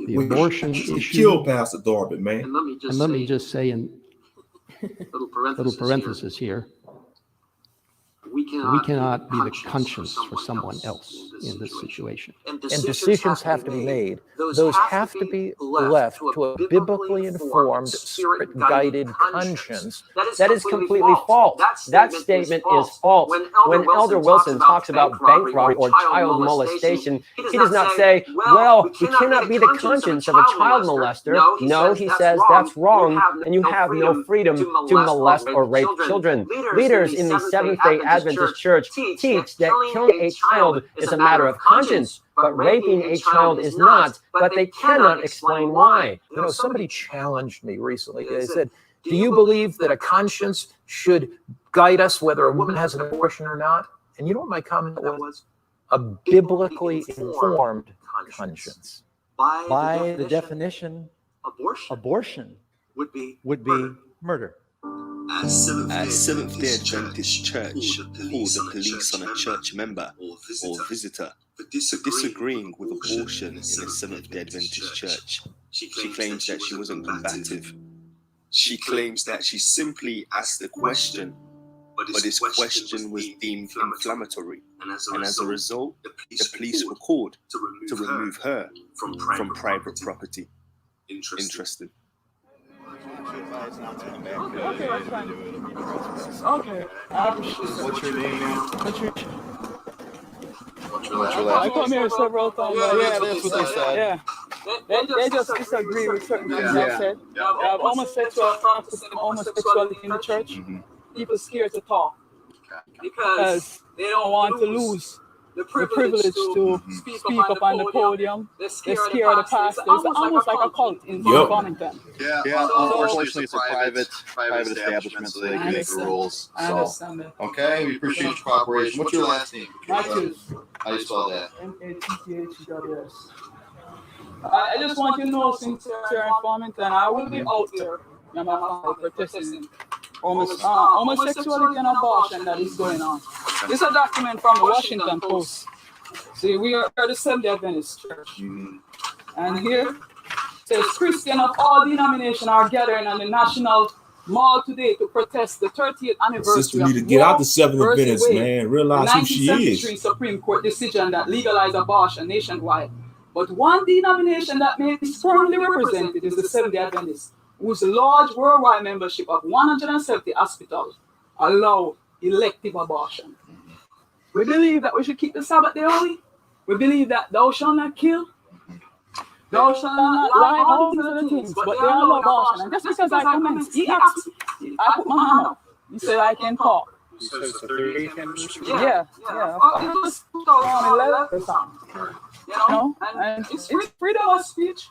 The abortion issue killed Pastor Darby, man. And let me just say in little parenthesis here, we cannot be the conscience for someone else in this situation. And decisions have to be made. Those have to be left to a biblically informed, spirit-guided conscience. That is completely false. That statement is false. When Elder Wilson talks about bank robbery or child molestation, he does not say, well, we cannot be the conscience of a child molester. No, he says that's wrong, and you have no freedom to molest or rape children. Leaders in the Seventh-day Adventist Church teach that killing a child is a matter of conscience, but raping a child is not, but they cannot explain why. You know, somebody challenged me recently. They said, do you believe that a conscience should guide us whether a woman has an abortion or not? And you know what my comment was? A biblically informed conscience. By the definition, abortion would be murder. As Seventh-day Adventist Church called the police on a church member or visitor for disagreeing with abortion in the Seventh-day Adventist Church. She claims that she wasn't combative. She claims that she simply asked a question, but this question was deemed inflammatory, and as a result, the police were called to remove her from private property. Interesting. Okay, that's fine. Okay. What's your name now? I come here several times. Yeah, that's what they said. Yeah. They just disagree with certain things I said. Homosexuality in the church. People scared to talk because they don't want to lose the privilege to speak up on the podium. They're scared of the pastors. It's almost like a cult in Farmington. Yeah. Unfortunately, it's a private establishment, so they make the rules. I understand that. Okay, we appreciate your cooperation. What's your last name? Matthews. How do you spell that? M-A-T-T-H-E-W-S. I just want you to know, since you're in Farmington, I will be out there. I'm protesting homosexuality and abortion that is going on. This is a document from the Washington Post. See, we are the Seventh-day Adventist Church. And here it says, Christians of all denominations are gathering on the National Mall today to protest the 30th anniversary Sister need to get out the Seventh Adventist, man. Realize who she is. The 19th century Supreme Court decision that legalized abortion nationwide. But one denomination that may be strongly represented is the Seventh-day Adventists, whose large worldwide membership of 170 hospitals allow elective abortion. We believe that we should keep the Sabbath day holy. We believe that thou shalt not kill, thou shalt not lie, all these other things, but they allow abortion. And just because I commence, he asked, I put my hand up. He said I can talk. Yeah. It was 2011 or something. You know, and it's freedom of speech.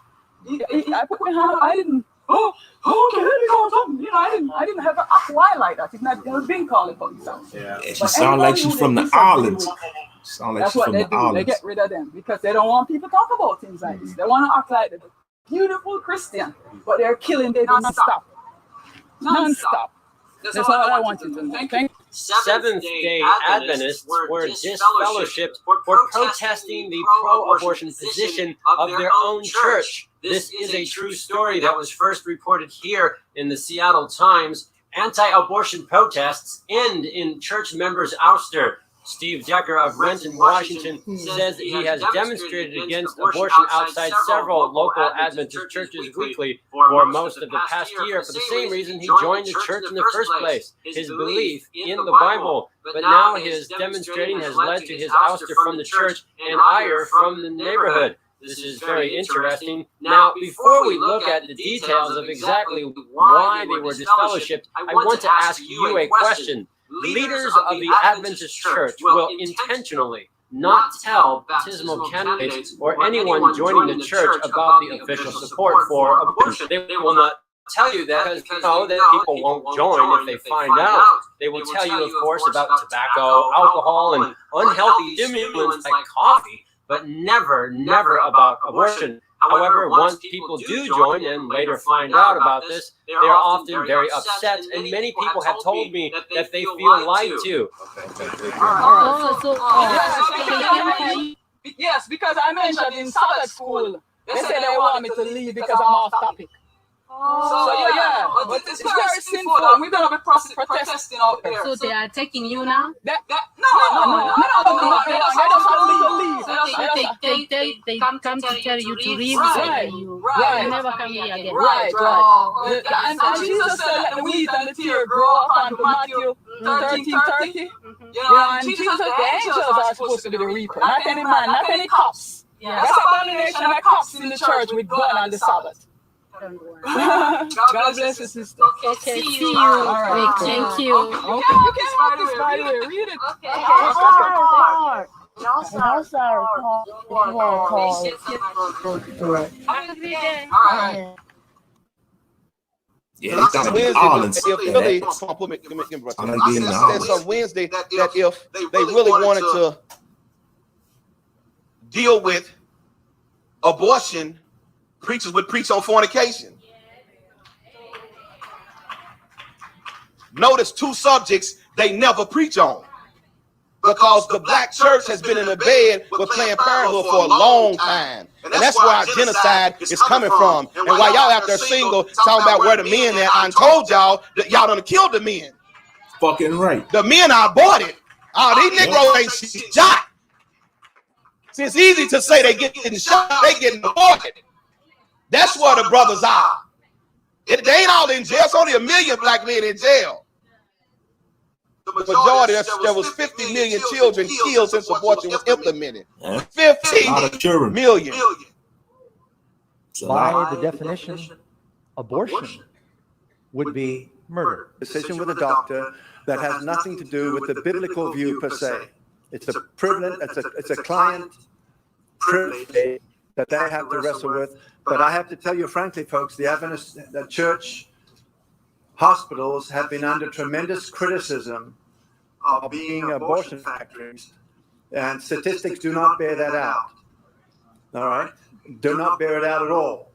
I put my hand up. I didn't. Oh, okay, let me go something. You know, I didn't have an why like that. It's not being called police. Yeah, she sound like she's from the islands. That's what they do. They get rid of them because they don't want people to talk about things like this. They want to act like the beautiful Christian, but they're killing. They don't stop. Non-stop. That's all I want you to know. Thank you. Seventh-day Adventists were disfellowshipped for protesting the pro-abortion position of their own church. This is a true story that was first reported here in the Seattle Times. Anti-abortion protests end in church members' ouster. Steve Decker of Renton, Washington, says that he has demonstrated against abortion outside several local Adventist churches weekly for most of the past year for the same reason he joined the church in the first place, his belief in the Bible. But now his demonstrating has led to his ouster from the church and ire from the neighborhood. This is very interesting. Now, before we look at the details of exactly why they were disfellowshipped, I want to ask you a question. Leaders of the Adventist Church will intentionally not tell baptismal candidates or anyone joining the church about the official support for abortion. They will not tell you that because they know that people won't join if they find out. They will tell you, of course, about tobacco, alcohol, and unhealthy stimulants like coffee, but never about abortion. However, once people do join and later find out about this, they are often very upset, and many people have told me that they feel lied to. Yes, because I mentioned in Sabbath school, they said they want me to leave because I'm off topic. So yeah, but it's very simple. We're gonna be protesting out there. So they are taking you now? No. They come to tell you to leave. Right. You never come here again. Right. And Jesus said, "Let the wheat and the tear grow up." And Matthew 13:30. And Jesus said the angels are supposed to be the reaper, not any man, not any cops. That's abomination of cops in the church with gun on the Sabbath. God bless you, sister. Okay, see you. All right. Thank you. Okay, you can have this, by the way. Read it. Okay. No, sir. Have a good day. All right. Yeah, they sound like islands. That's on Wednesday that if they really wanted to deal with abortion, preachers would preach on fornication. Notice two subjects they never preach on, because the black church has been in the bed with Planned Parenthood for a long time. And that's where our genocide is coming from. And while y'all out there single talking about where the men at, I told y'all that y'all done killed the men. Fucking right. The men are aborted. Oh, these Negroes ain't shot. See, it's easy to say they getting shot, they getting aborted. That's where the brothers are. They ain't all in jail. It's only 1 million black men in jail. The majority, there was 50 million children killed since abortion was implemented. 15 million. By the definition, abortion would be murder. Decision with a doctor that has nothing to do with the biblical view per se. It's a privilege. It's a client privilege that they have to wrestle with. But I have to tell you frankly, folks, the Adventist church hospitals have been under tremendous criticism of being abortion factories, and statistics do not bear that out. All right? Do not bear it out at all.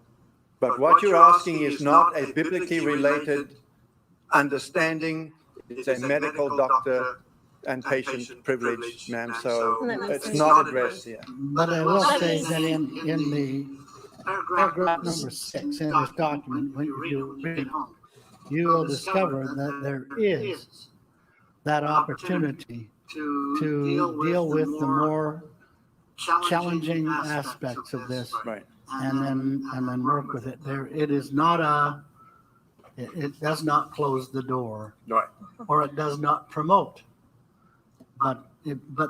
But what you're asking is not a biblically related understanding. It's a medical doctor and patient privilege, ma'am, so it's not addressed here. But I will say that in the paragraph number 6 in this document, when you read it, you will discover that there is that opportunity to deal with the more challenging aspects of this, right, and then work with it. It is not it does not close the door, right, or it does not promote, but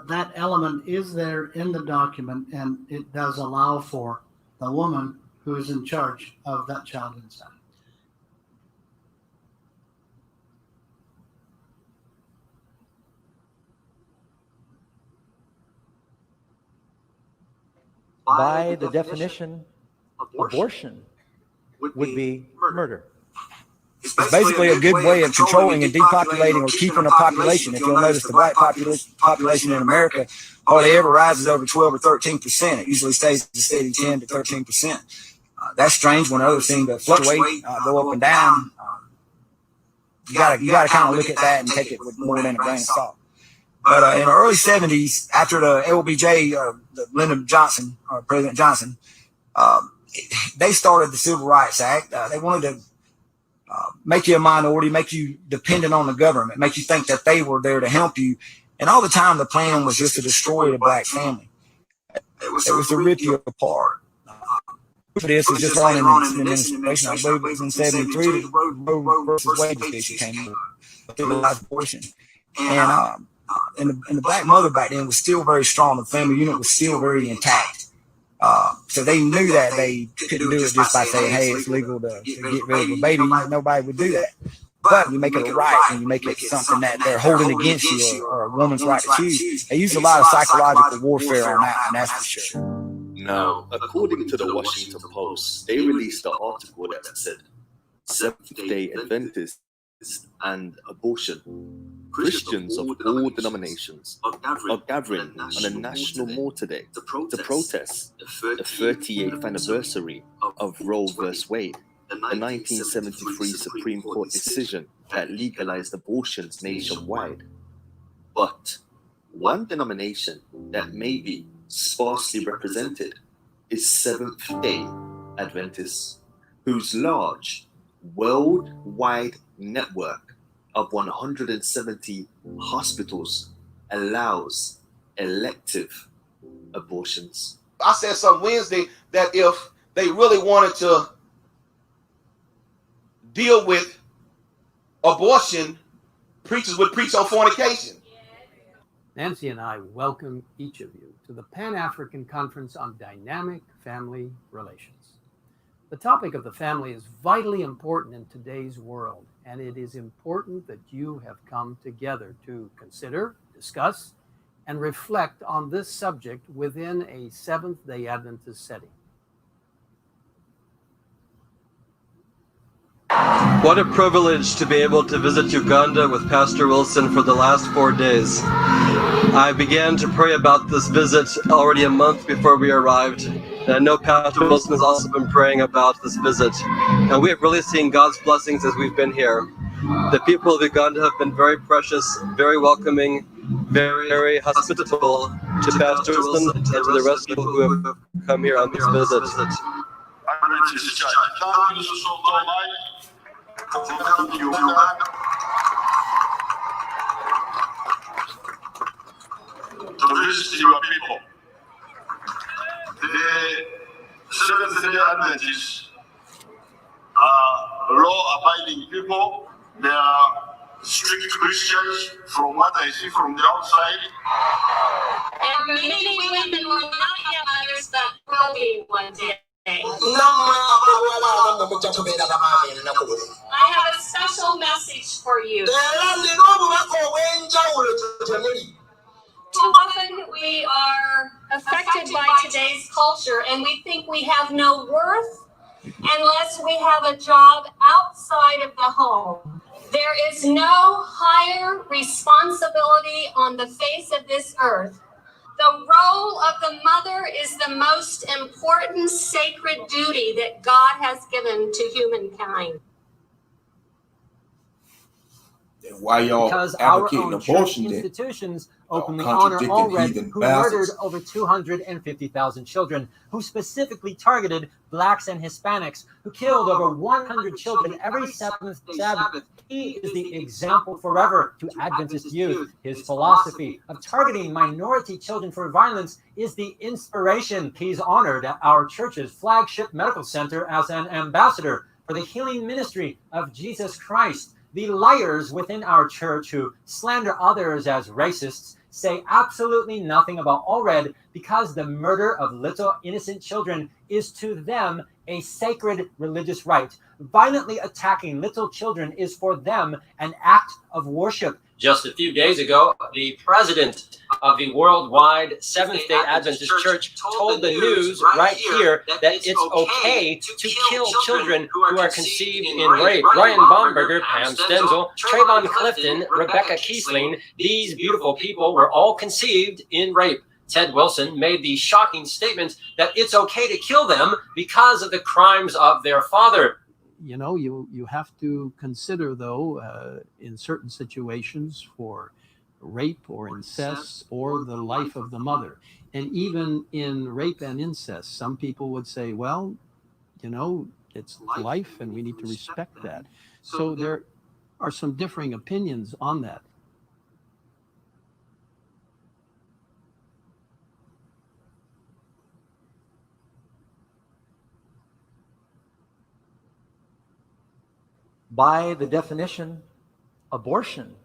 that element is there in the document, and it does allow for the woman who is in charge of that child inside. By the definition, abortion would be murder. It's basically a good way of controlling and depopulating or keeping a population. If you'll notice, the black population in America hardly ever rises over 12 or 13%. It usually stays a steady 10 to 13%. That's strange when others seem to fluctuate, go up and down. You gotta kind of look at that and take it with more than a grain of salt. But in the early 70s, after the LBJ, Lyndon Johnson, or President Johnson, they started the Civil Rights Act. They wanted to make you a minority, make you dependent on the government, make you think that they were there to help you. And all the time, the plan was just to destroy the black family. It was to rip you apart. For this is just running in administration. I believe it was in 73 that the Roe versus Wade decision came up, the legalized abortion. And the black mother back then was still very strong. The family unit was still very intact. So they knew that they couldn't do it just by saying, hey, it's legal to get rid of a baby. Nobody would do that. But you make it a right, and you make it something that they're holding against you, or a woman's right to choose. They use a lot of psychological warfare on that, and that's for sure. Now, according to the Washington Post, they released an article that said Seventh-day Adventists and abortion. Christians of all denominations are gathering on a national mall today to protest the 38th anniversary of Roe vs. Wade, the 1973 Supreme Court decision that legalized abortions nationwide. But one denomination that may be sparsely represented is Seventh-day Adventists, whose large worldwide network of 170 hospitals allows elective abortions. I said something Wednesday that if they really wanted to deal with abortion, preachers would preach on fornication. Nancy and I welcome each of you to the Pan-African Conference on Dynamic Family Relations. The topic of the family is vitally important in today's world, and it is important that you have come together to consider, discuss, and reflect on this subject within a Seventh-day Adventist setting. What a privilege to be able to visit Uganda with Pastor Wilson for the last 4 days. I began to pray about this visit already a month before we arrived. And I know Pastor Wilson has also been praying about this visit. And we have really seen God's blessings as we've been here. The people of Uganda have been very precious, very welcoming, very, very hospitable to Pastor Wilson and to the rest of people who have come here on this visit. To visit your people. The Seventh-day Adventists are law-abiding people. They are strict Christians from what I see from the outside. And many women will not have mothers, but will be one day. I have a special message for you. Too often we are affected by today's culture, and we think we have no worth unless we have a job outside of the home. There is no higher responsibility on the face of this earth. The role of the mother is the most important sacred duty that God has given to humankind. Why y'all because our advocating own abortion church then? institutions openly honor Allred, who murdered over 250,000 children, who specifically targeted blacks and Hispanics, who killed over 100 children every seventh Sabbath. He is the example forever to Adventist youth. His philosophy of targeting minority children for violence is the inspiration. He's honored at our church's flagship medical center as an ambassador for the healing ministry of Jesus Christ. The liars within our church who slander others as racists say absolutely nothing about Allred because the murder of little innocent children is to them a sacred religious rite. Violently attacking little children is for them an act of worship. Just a few days ago, the president of the Worldwide Seventh-day Adventist Church told the news right here that it's okay to kill children who are conceived in rape. Ryan Baumberger, Pam Stenzel, Trayvon Clifton, Rebecca Kiesling, these beautiful people were all conceived in rape. Ted Wilson made the shocking statement that it's okay to kill them because of the crimes of their father. You know, you have to consider, though, in certain situations for rape or incest or the life of the mother. And even in rape and incest, some people would say, well, you know, it's life and we need to respect that. So there are some differing opinions on that. By the definition, abortion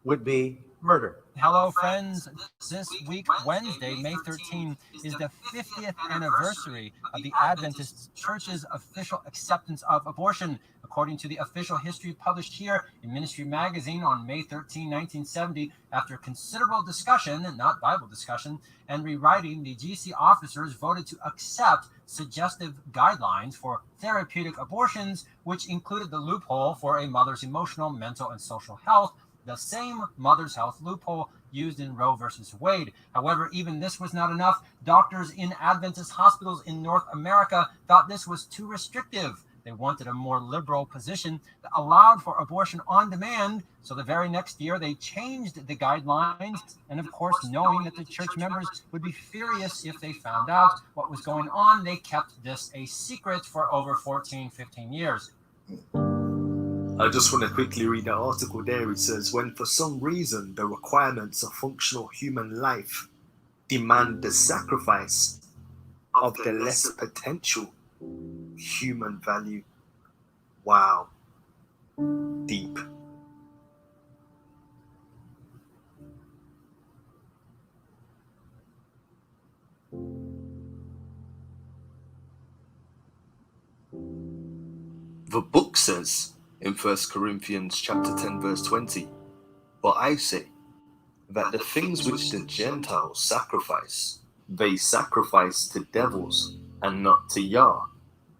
would be murder. Hello, friends. This week, Wednesday, May 13, is the 50th anniversary of the Adventist Church's official acceptance of abortion. According to the official history published here in Ministry Magazine on May 13, 1970, after considerable discussion, not Bible discussion, and rewriting, the GC officers voted to accept suggestive guidelines for therapeutic abortions, which included the loophole for a mother's emotional, mental, and social health, the same mother's health loophole used in Roe versus Wade. However, even this was not enough. Doctors in Adventist hospitals in North America thought this was too restrictive. They wanted a more liberal position that allowed for abortion on demand. So the very next year, they changed the guidelines. And of course, knowing that the church members would be furious if they found out what was going on, they kept this a secret for over 14, 15 years. I just want to quickly read that article there. It says, when for some reason the requirements of functional human life demand the sacrifice of the less potential human value. Wow. Deep. The book says in 1 Corinthians chapter 10 verse 20, but I say that the things which the Gentiles sacrifice, they sacrifice to devils and not to Yah.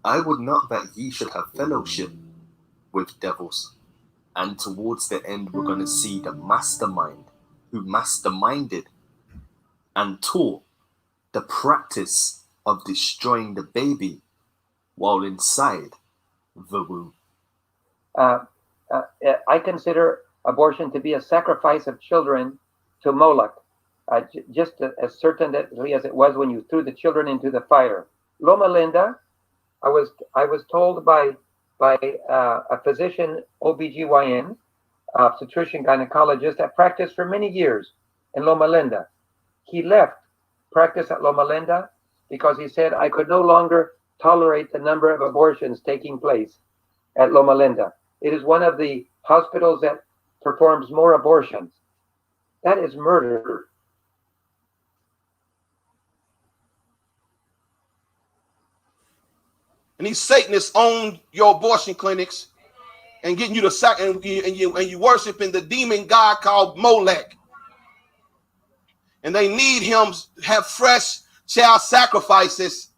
I would not that ye should have fellowship with devils. And towards the end, we're going to see the mastermind who masterminded and taught the practice of destroying the baby while inside the womb. I consider abortion to be a sacrifice of children to Moloch, just as certainly as it was when you threw the children into the fire. Loma Linda, I was told by a physician, OBGYN, obstetrician gynecologist that practiced for many years in Loma Linda. He left practice at Loma Linda because he said, I could no longer tolerate the number of abortions taking place at Loma Linda. It is one of the hospitals that performs more abortions. That is murder. And these Satanists own your abortion clinics and getting you to sack, and you worshiping the demon god called Molech. And they need him to have fresh child sacrifices,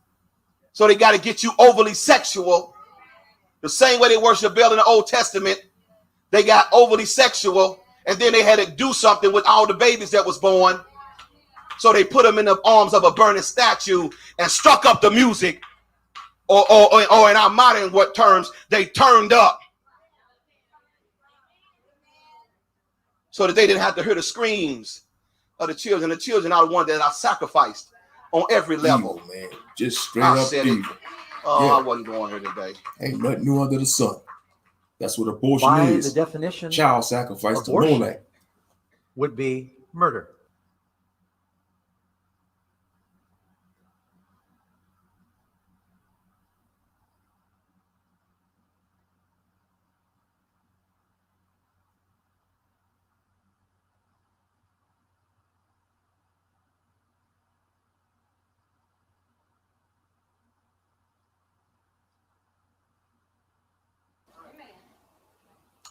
so they got to get you overly sexual. The same way they worship Baal in the Old Testament, they got overly sexual, and then they had to do something with all the babies that was born. So they put them in the arms of a burning statue and struck up the music. Or in our modern terms, they turned up so that they didn't have to hear the screams of the children. The children are the ones that are sacrificed on every level. Evil, man. Just straight up evil. Oh, Yeah. I wasn't going here today. Ain't nothing new under the sun. That's what abortion By is. the definition, child sacrifice to abortion Molech would be murder.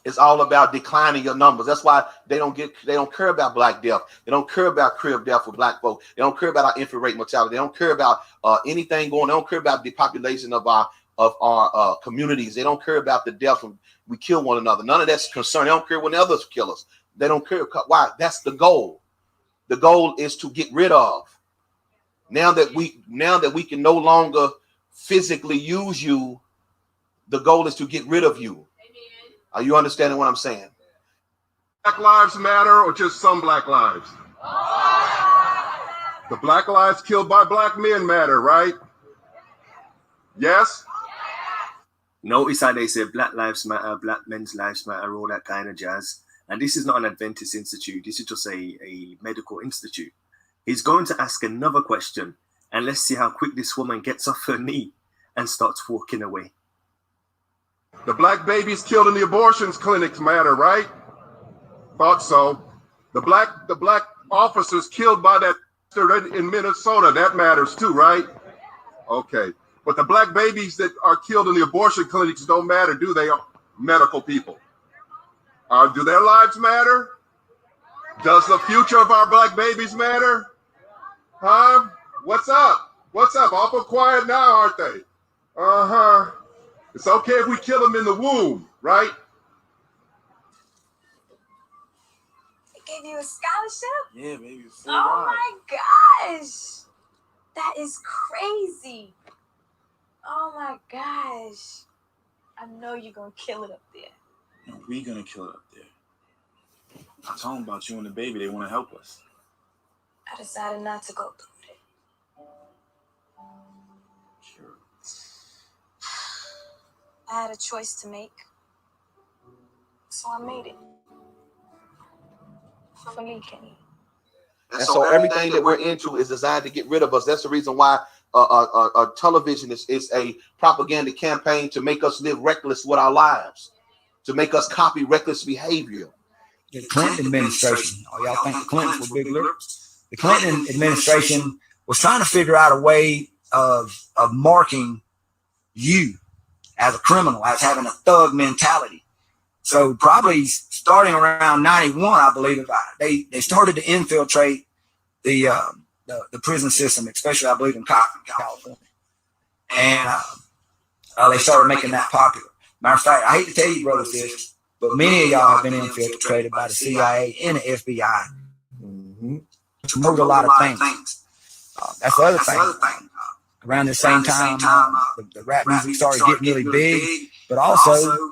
It's all about declining your numbers. That's why they don't care about black death. They don't care about crib death for black folk. They don't care about our infant rate mortality. They don't care about anything going. They don't care about the population of our communities. They don't care about the death when we kill one another. None of that's concerned. They don't care when others kill us. They don't care. Why? That's the goal. The goal is to get rid of. Now that we can no longer physically use you, the goal is to get rid of you. Are you understanding what I'm saying? Black lives matter or just some black lives? The black lives killed by black men matter, right? Yes? Notice how they say black lives matter, black men's lives matter, all that kind of jazz. And this is not an Adventist institute. This is just a medical institute. He's going to ask another question, and let's see how quick this woman gets off her knee and starts walking away. The black babies killed in the abortions clinics matter, right? Thought so. The black officers killed by that in Minnesota, that matters too, right? Okay. But the black babies that are killed in the abortion clinics don't matter, do they? Medical people. Do their lives matter? Does the future of our black babies matter? Huh? What's up? What's up? Awful quiet now, aren't they? Uh-huh. It's okay if we kill them in the womb, right? They gave you a scholarship? Yeah, baby. Oh my gosh. That is crazy. Oh my gosh. I know you're going to kill it up there. No, we gonna kill it up there. I'm talking about you and the baby. They want to help us. I decided not to go through it. Sure. I had a choice to make. So I made it. For me, Kenny. And so everything that we're into is designed to get rid of us. That's the reason why television is a propaganda campaign to make us live reckless with our lives, to make us copy reckless behavior. The Clinton administration, y'all think the Clintons were big liberals? The Clinton administration was trying to figure out a way of marking you as a criminal, as having a thug mentality. So probably starting around 91, I believe, they started to infiltrate the prison system, especially I believe in California, and they started making that popular. Matter of fact, I hate to tell you, brothers, this, but many of y'all have been infiltrated by the CIA and the FBI to promote a lot of things. That's the other thing. Around the same time, the rap music started getting really big, but also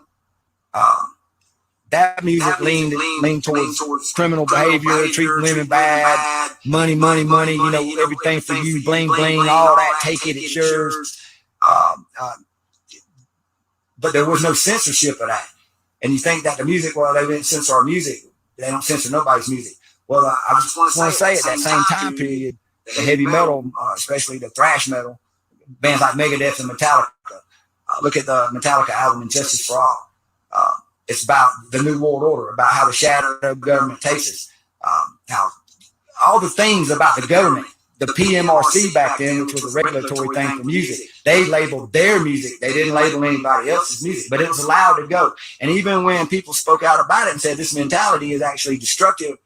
that music leaned towards criminal behavior, treating women bad, money, you know, everything for you, bling, all that, take it, it's yours. But there was no censorship of that. And you think that the music, well, they didn't censor our music. They don't censor nobody's music. Well, I just want to say at that same time period, the heavy metal, especially the thrash metal, bands like Megadeth and Metallica. Look at the Metallica album, Injustice for All. It's about the New World Order, about how the shadow of government takes us. How all the things about the government, the PMRC back then, which was a regulatory thing for music, they labeled their music. They didn't label anybody else's music, but it was allowed to go. And even when people spoke out about it and said this mentality is actually destructive,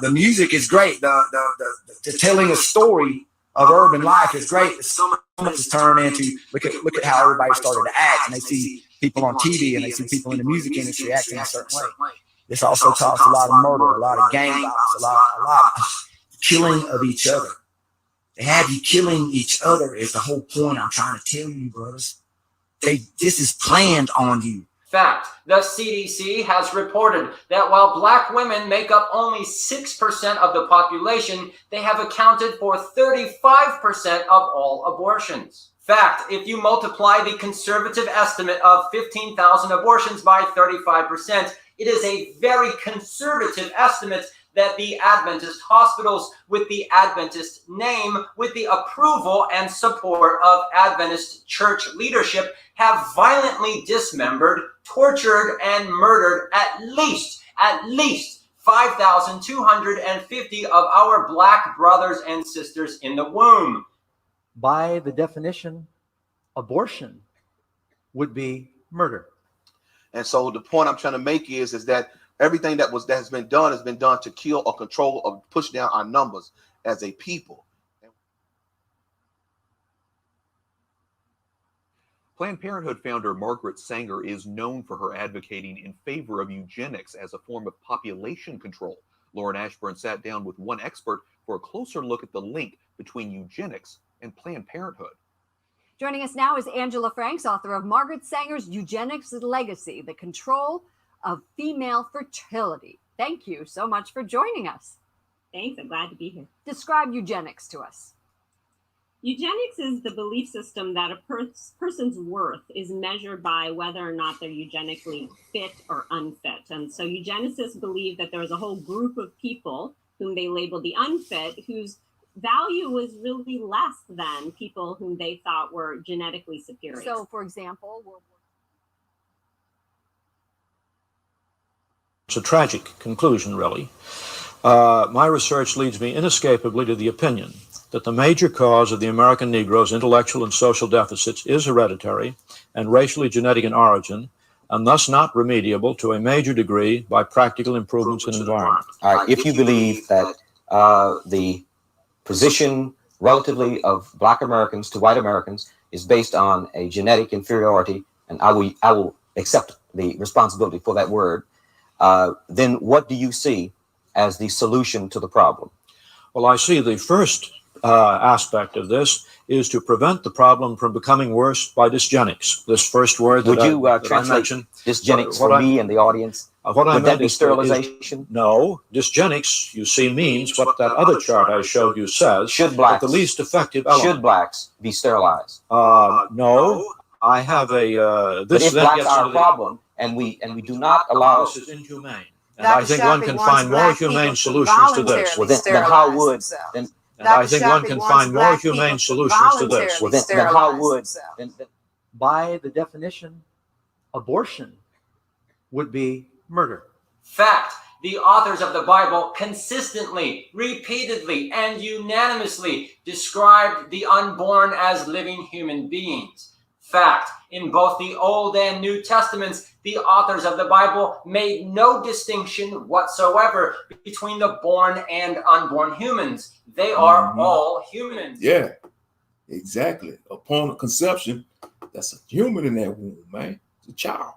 the music is great. The telling a story of urban life is great. But so much is turned into look at how everybody started to act, and they see people on TV and they see people in the music industry acting a certain way. This also caused a lot of murder, a lot of gang violence, a lot of killing of each other. They have you killing each other is the whole point I'm trying to tell you, brothers. This is planned on you. Fact, the CDC has reported that while black women make up only 6% of the population, they have accounted for 35% of all abortions. Fact, if you multiply the conservative estimate of 15,000 abortions by 35%, it is a very conservative estimate that the Adventist hospitals with the Adventist name, with the approval and support of Adventist church leadership, have violently dismembered, tortured, and murdered at least 5,250 of our black brothers and sisters in the womb. By the definition, abortion would be murder. And so the point I'm trying to make is that everything that has been done to kill or control or push down our numbers as a people. Planned Parenthood founder Margaret Sanger is known for her advocating in favor of eugenics as a form of population control. Lauren Ashburn sat down with one expert for a closer look at the link between eugenics and Planned Parenthood. Joining us now is Angela Franks, author of Margaret Sanger's Eugenics Legacy, The Control of Female Fertility. Thank you so much for joining us. Thanks, I'm glad to be here. Describe eugenics to us. Eugenics is the belief system that a person's worth is measured by whether or not they're eugenically fit or unfit. And so eugenicists believe that there was a whole group of people whom they labeled the unfit, whose value was really less than people whom they thought were genetically superior. So, for example, it's a tragic conclusion, really. My research leads me inescapably to the opinion that the major cause of the American Negro's intellectual and social deficits is hereditary and racially genetic in origin, and thus not remediable to a major degree by practical improvements in environment. All right, if you believe that the position relatively of Black Americans to white Americans is based on a genetic inferiority, and I will accept the responsibility for that word, then what do you see as the solution to the problem? Well, I see the first aspect of this is to prevent the problem from becoming worse by dysgenics. This first word Would that you I translate mentioned. dysgenics for me and the audience? Would that be sterilization? No, dysgenics, you see, means what that other chart I showed you says. Should blacks, the least effective element. Should blacks be sterilized? No, I have a. But if blacks are a problem, and we do not allow. This is inhumane. And I think one can find more humane solutions to this. Well, then how would then? And I think one can find more humane solutions to this. Well, then how would? By the definition, abortion would be murder. Fact, the authors of the Bible consistently, repeatedly, and unanimously described the unborn as living human beings. Fact, in both the Old and New Testaments, the authors of the Bible made no distinction whatsoever between the born and unborn humans. They are all humans. Yeah, exactly. Upon conception, that's a human in that womb, man. It's a child.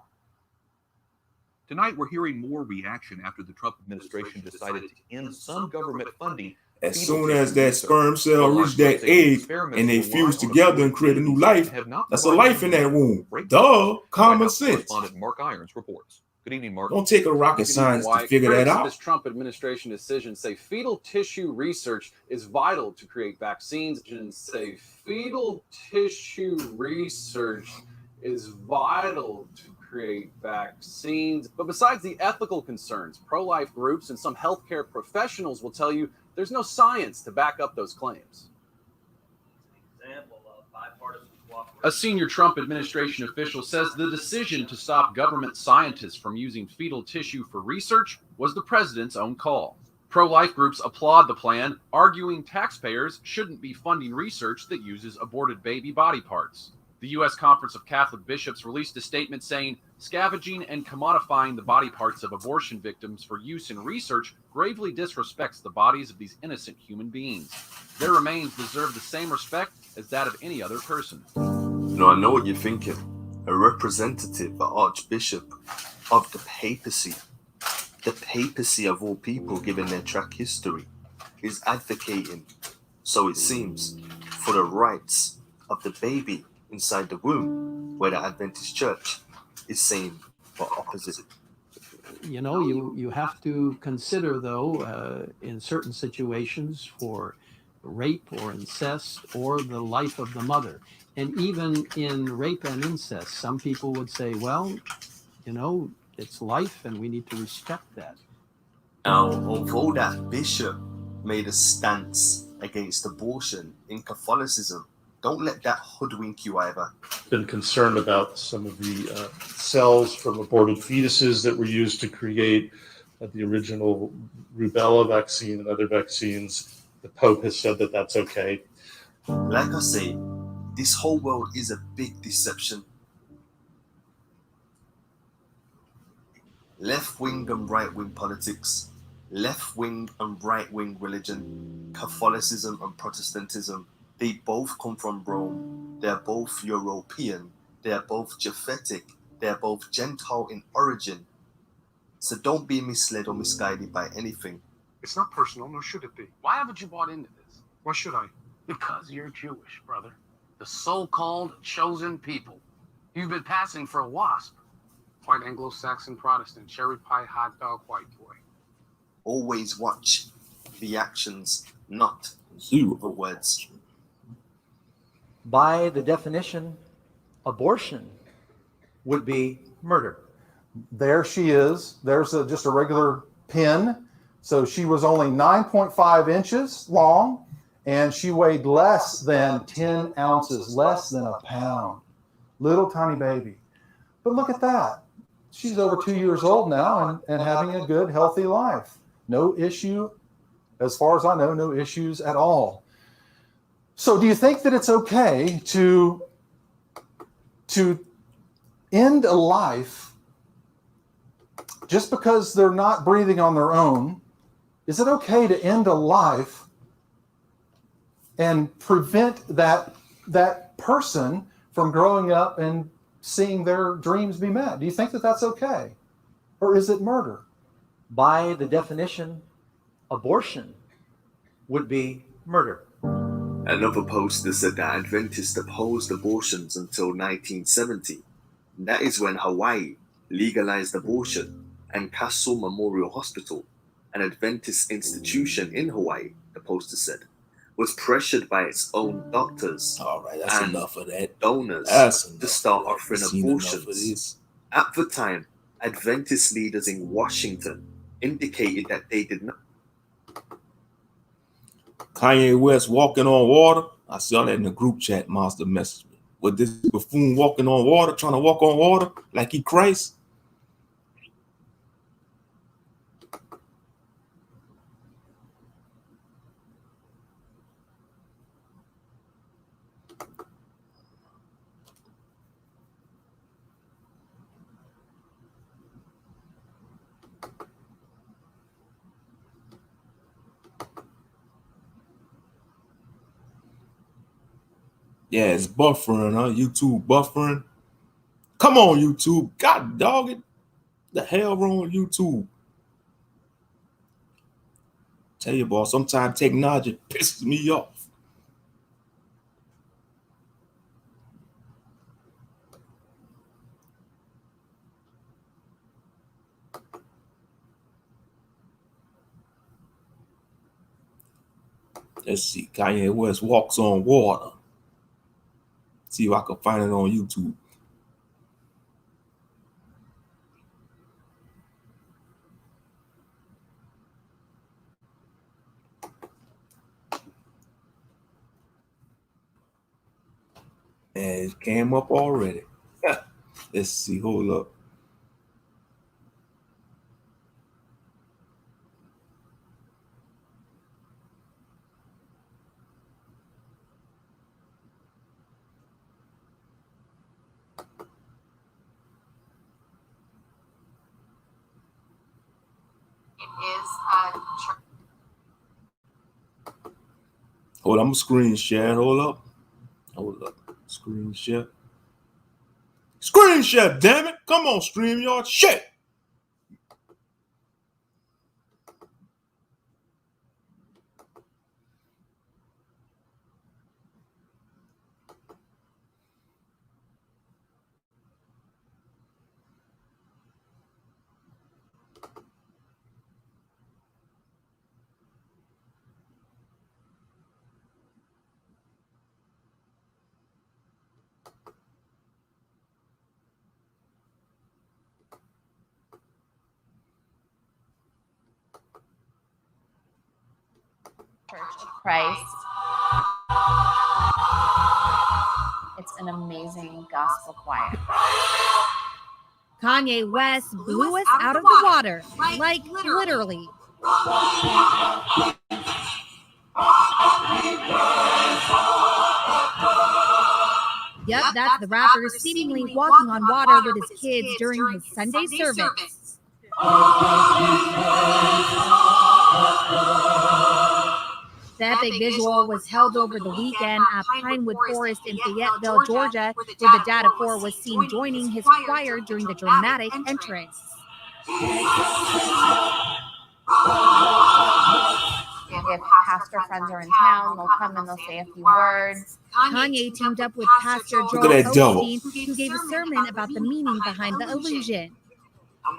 Tonight, we're hearing more reaction after the Trump administration decided to end some government funding. As soon as that sperm cell reached that egg and they fuse together and create a new life, that's a life in that womb. Duh, common sense. Mark Irons reports. Good evening, Mark. Don't take a rocket science to figure that out. This Trump administration decision say fetal tissue research is vital to create vaccines. And say fetal tissue research is vital to create vaccines. But besides the ethical concerns, pro-life groups and some healthcare professionals will tell you there's no science to back up those claims. A senior Trump administration official says the decision to stop government scientists from using fetal tissue for research was the president's own call. Pro-life groups applaud the plan, arguing taxpayers shouldn't be funding research that uses aborted baby body parts. The U.S. Conference of Catholic Bishops released a statement saying scavenging and commodifying the body parts of abortion victims for use in research gravely disrespects the bodies of these innocent human beings. Their remains deserve the same respect as that of any other person. No, I know what you're thinking. A representative, an archbishop of the papacy of all people, given their track history, is advocating, so it seems, for the rights of the baby inside the womb, where the Adventist Church is saying but opposite. You know, you have to consider, though, in certain situations for rape or incest or the life of the mother. And even in rape and incest, some people would say, well, you know, it's life and we need to respect that. Now, although that bishop made a stance against abortion in Catholicism, don't let that hoodwink you either. Been concerned about some of the cells from aborted fetuses that were used to create the original rubella vaccine and other vaccines. The Pope has said that that's okay. Like I say, this whole world is a big deception. Left-wing and right-wing politics, left-wing and right-wing religion, Catholicism and Protestantism, they both come from Rome. They're both European. They're both Japhetic. They're both Gentile in origin. So don't be misled or misguided by anything. It's not personal, nor should it be. Why haven't you bought into this? Why should I? Because you're Jewish, brother. The so-called chosen people. You've been passing for a wasp. White Anglo-Saxon Protestant, cherry pie hot dog white boy. Always watch the actions, not the words. By the definition, abortion would be murder. There she is. There's just a regular pin. So she was only 9.5 inches long, and she weighed less than 10 ounces, less than a pound. Little tiny baby. But look at that. She's over 2 years old now and having a good, healthy life. No issue, as far as I know, no issues at all. So do you think that it's okay to end a life just because they're not breathing on their own? Is it okay to end a life and prevent that person from growing up and seeing their dreams be met? Do you think that that's okay? Or is it murder? By the definition, abortion would be murder. Another poster said that Adventists opposed abortions until 1970. That is when Hawaii legalized abortion, and Castle Memorial Hospital, an Adventist institution in Hawaii, the poster said, was pressured by its own doctors and enough of that. Donors to start offering abortions. At the time, Adventist leaders in Washington indicated that they did not. Kanye West walking on water. I saw that in the group chat. Monster messaged me. With this buffoon walking on water, trying to walk on water like he Christ. Yeah, it's buffering, huh? YouTube buffering. Come on, YouTube. God dog it. The hell wrong with YouTube? Tell you, boy, sometimes technology pisses me off. Let's see. Kanye West walks on water. See if I can find it on YouTube. And it came up already. Let's see. Hold up. Hold on, I'm a screen share. Hold up. Screen share. Screen share, damn it. Come on, StreamYard. Shit. Christ. It's an amazing gospel choir. Kanye West blew us out of the water, like literally. Yep, that's the rapper seemingly walking on water with his kids during his Sunday service. The epic visual was held over the weekend at Pinewood Forest in Fayetteville, Georgia, where the Dad of Four was seen joining his choir during the dramatic entrance. If pastor friends are in town, they'll come and they'll say a few words. Kanye teamed up with Pastor Joel Osteen, who gave a sermon about the meaning behind the illusion.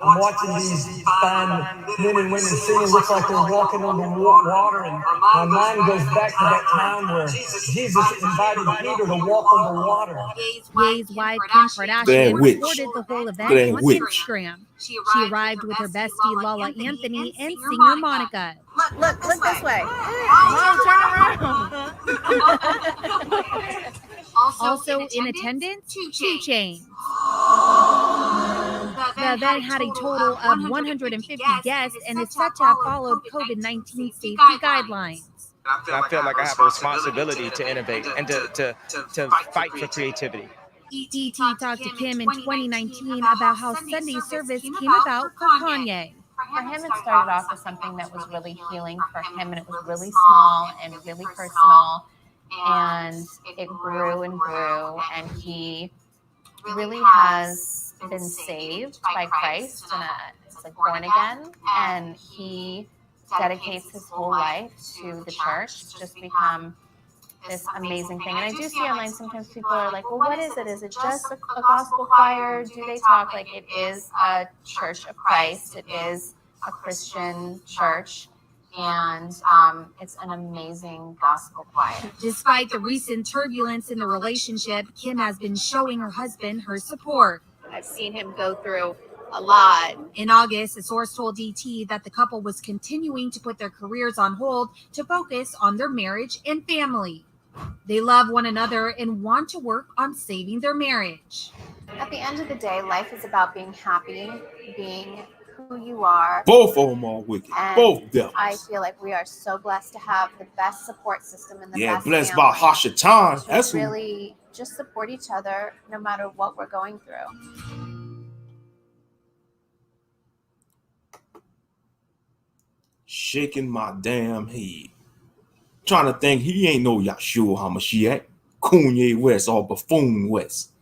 I'm watching these fine men and women singing, looks like they're walking on the water, and my mind goes back to that time where Jesus invited Peter to walk on the water. Ye's wife, Kim Kardashian, recorded the whole event on Instagram. She arrived with her bestie, Lala Anthony, and singer Monica. Look this way. Mom, turn around. Also in attendance, 2 Chainz. The event had a total of 150 guests and is set to have followed COVID-19 safety guidelines. I feel like I have a responsibility to innovate and to fight for creativity. DT talked to Kim in 2019 about how Sunday service came about for Kanye. For him, it started off as something that was really healing for him, and it was really small and really personal, and it grew and grew, and he really has been saved by Christ and it's like born again, and he dedicates his whole life to the church. It's just become this amazing thing. And I do see online sometimes people are like, well, what is it? Is it just a gospel choir? Do they talk? Like, it is a church of Christ. It is a Christian church. And it's an amazing gospel choir. Despite the recent turbulence in the relationship, Kim has been showing her husband her support. I've seen him go through a lot. In August, a source told DT that the couple was continuing to put their careers on hold to focus on their marriage and family. They love one another and want to work on saving their marriage. At the end of the day, life is about being happy, being who you are. Both of them are wicked. And both devils. I feel like we are so blessed to have the best support system and the best blessed family by Hashatan. That's really just support each other no matter what we're going through. Shaking my damn head. Trying to think he ain't no Yahshua HaMashiach. Kanye West or Buffoon West.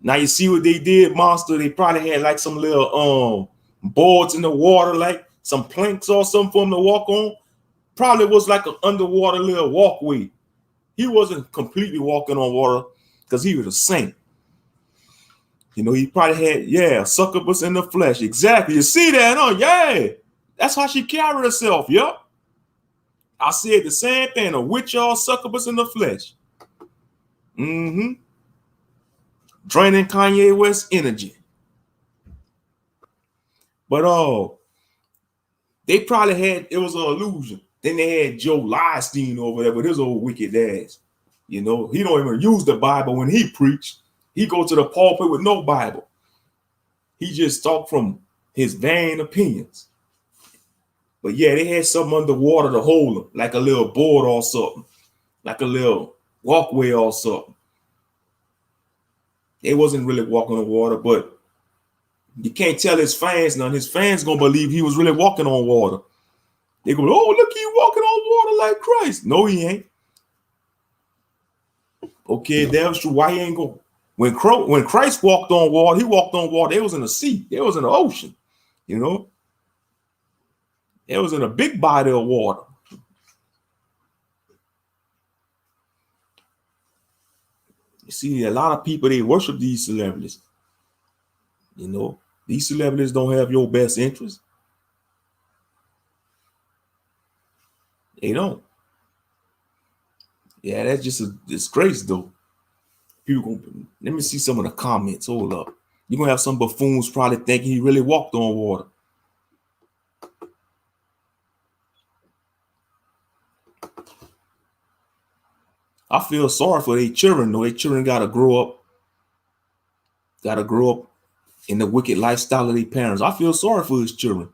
Now you see what they did, Monster? They probably had like some little boards in the water, like some planks or something for him to walk on. Probably was like an underwater little walkway. He wasn't completely walking on water because he was a saint. You know, he probably had, succubus in the flesh. Exactly. You see that, huh? Yeah. That's how she carried herself, yup. I said the same thing, a witch or succubus in the flesh. Draining Kanye West energy. But they probably had, it was an illusion. Then they had Joe Listein over there with his old wicked ass. You know, he don't even use the Bible when he preached. He go to the pulpit with no Bible. He just talked from his vain opinions. But yeah, they had something underwater to hold him, like a little board or something, like a little walkway or something. They wasn't really walking on water, but you can't tell his fans none. His fans gonna believe he was really walking on water. They go, oh, look, he walking on water like Christ. No, he ain't. Okay, that's true. Why he ain't going? When Christ walked on water, he walked on water. It was in the sea. It was in the ocean. You know, it was in a big body of water. You see, a lot of people, they worship these celebrities. You know, these celebrities don't have your best interest. They don't. Yeah, that's just a disgrace, though. People, let me see some of the comments. Hold up. You're going to have some buffoons probably thinking he really walked on water. I feel sorry for their children, though. Their children gotta grow up in the wicked lifestyle of their parents. I feel sorry for his children.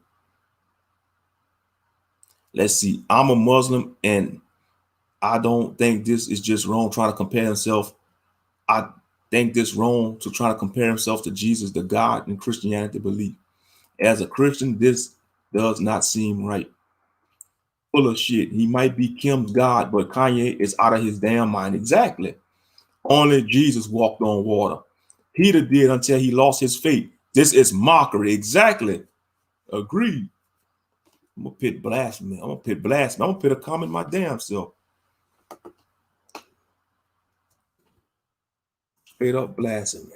Let's see. I'm a Muslim, and I don't think this is just wrong trying to compare himself. I think this wrong to try to compare himself to Jesus, the God in Christianity belief. As a Christian, this does not seem right. Full of shit. He might be Kim's God, but Kanye is out of his damn mind. Exactly. Only Jesus walked on water. Peter did until he lost his faith. This is mockery. Exactly. Agreed. I'm gonna pit blasphemy. I'm gonna pit a comment my damn self. Straight up blasphemy.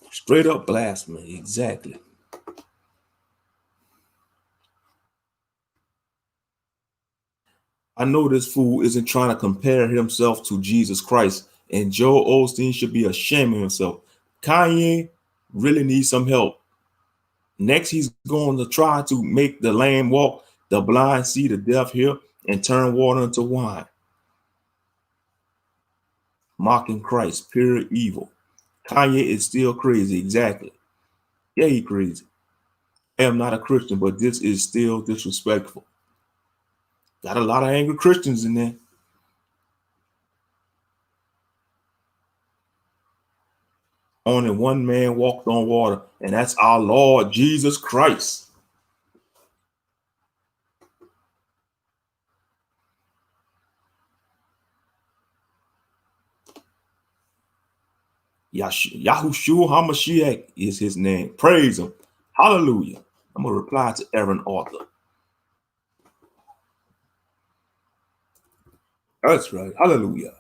Straight up blasphemy. Exactly. I know this fool isn't trying to compare himself to Jesus Christ, and Joel Osteen should be ashamed of himself. Kanye really needs some help. Next, he's going to try to make the lame walk, the blind see, the deaf hear, and turn water into wine. Mocking Christ, pure evil. Kanye is still crazy. Exactly. Yeah, he crazy. I am not a Christian, but this is still disrespectful. Got a lot of angry Christians in there. Only one man walked on water, and that's our Lord Jesus Christ. Yahushua HaMashiach is his name. Praise him. Hallelujah. I'm going to reply to Aaron Arthur. That's right. Hallelujah.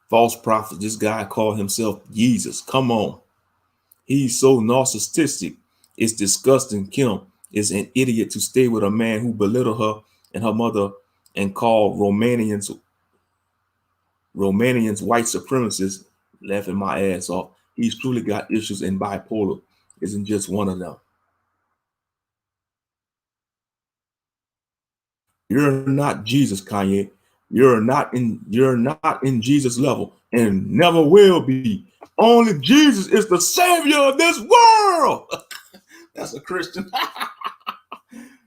False prophet. This guy called himself Jesus. Come on. He's so narcissistic. It's disgusting. Kim is an idiot to stay with a man who belittled her and her mother and called Romanians white supremacists, laughing my ass off. He's truly got issues, and bipolar isn't just one of them. You're not Jesus, Kanye. You're not in Jesus level and never will be. Only Jesus is the savior of this world. That's a Christian.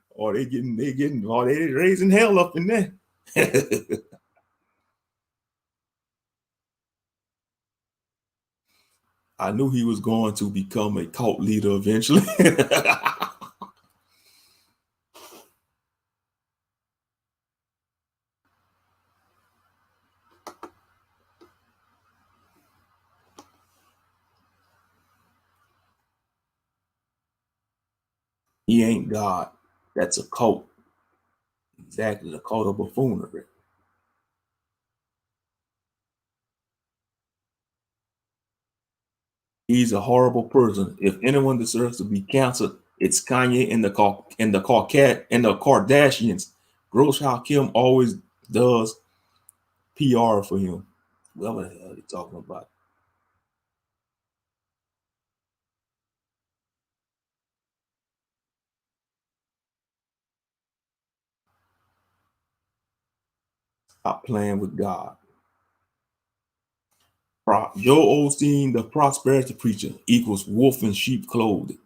Or they raising hell up in there. I knew he was going to become a cult leader eventually. He ain't God. That's a cult. Exactly, the cult of buffoonery. He's a horrible person. If anyone deserves to be canceled, it's Kanye and the Kardashians. Gross how Kim always does PR for him. What the hell are they talking about? Stop playing with God. Joel Osteen, the prosperity preacher, equals wolf in sheep clothing.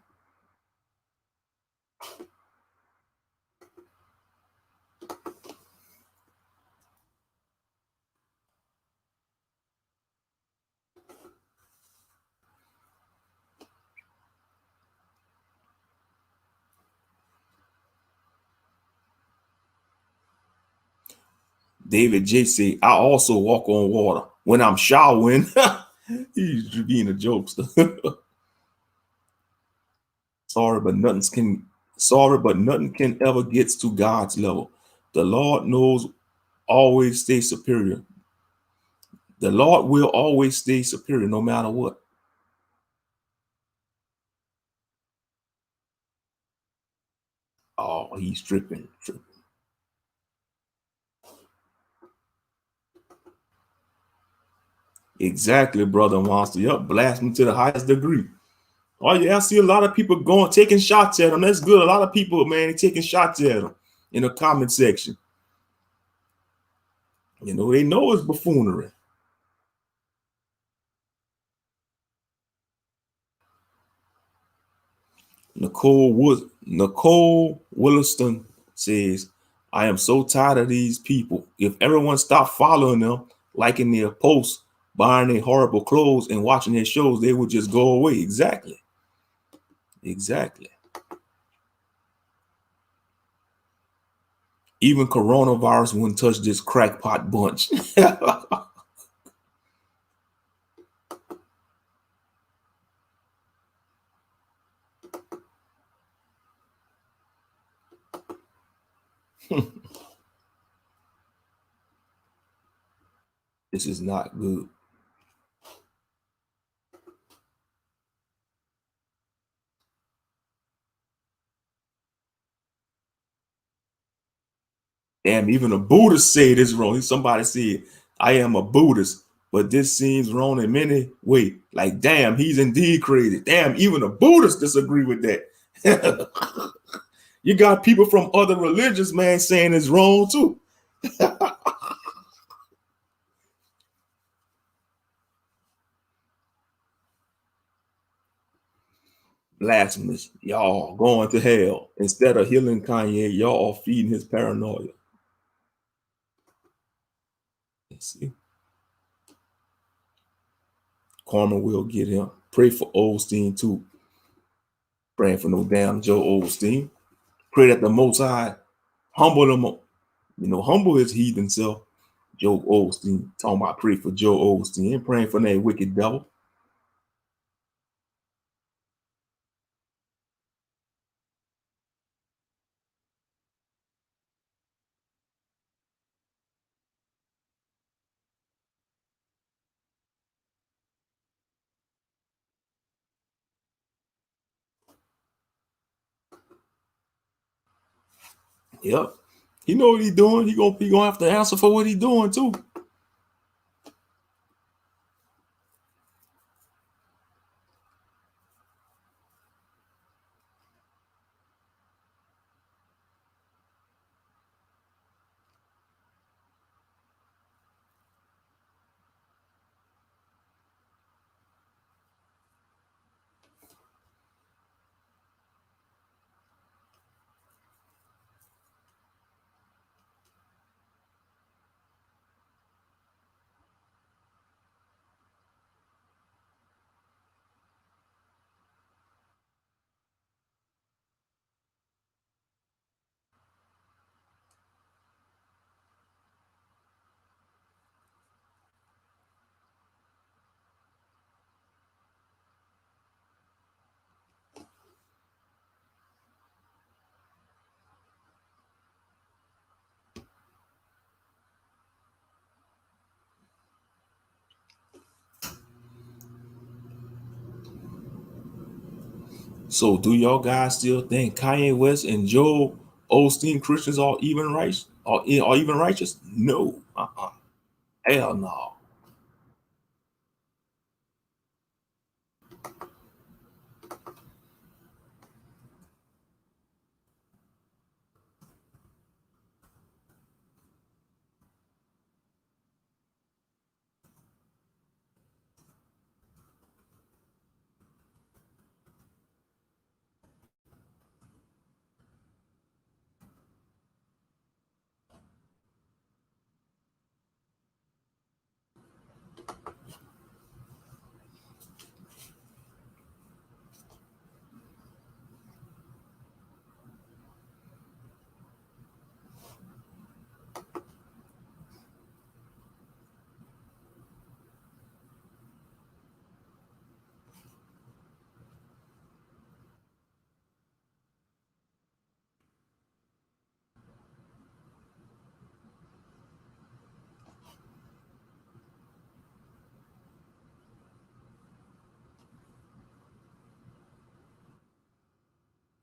David J. say, I also walk on water when I'm showering. He's being a jokester. Sorry, but nothing can ever get to God's level. The Lord knows always stay superior. The Lord will always stay superior no matter what. Oh, he's tripping. Exactly, brother Monster. Yep, blasphemy to the highest degree. Oh yeah, I see a lot of people taking shots at him. That's good. A lot of people, man, taking shots at him in the comment section. You know, they know it's buffoonery. Nicole Williston says, I am so tired of these people. If everyone stopped following them, liking their posts, buying their horrible clothes, and watching their shows, they would just go away. Exactly. Exactly. Even coronavirus wouldn't touch this crackpot bunch. This is not good. Damn, even a Buddhist say this wrong. Somebody said, I am a Buddhist, but this seems wrong in many ways. Like, damn, he's indeed crazy. Damn, even a Buddhist disagree with that. You got people from other religions, man, saying it's wrong too. Blasphemous. Y'all going to hell. Instead of healing Kanye, y'all are feeding his paranoia. Let's see. Karma will get him. Pray for Osteen too. Praying for no damn Joe Osteen. Pray that the Most High humble him. You know, humble his heathen self. Joe Osteen. Talking about pray for Joe Osteen. Ain't praying for that wicked devil. Yep. He know what he's doing. He gonna have to answer for what he's doing too. So do y'all guys still think Kanye West and Joel Osteen Christians are even righteous? Are even righteous? No. Hell no.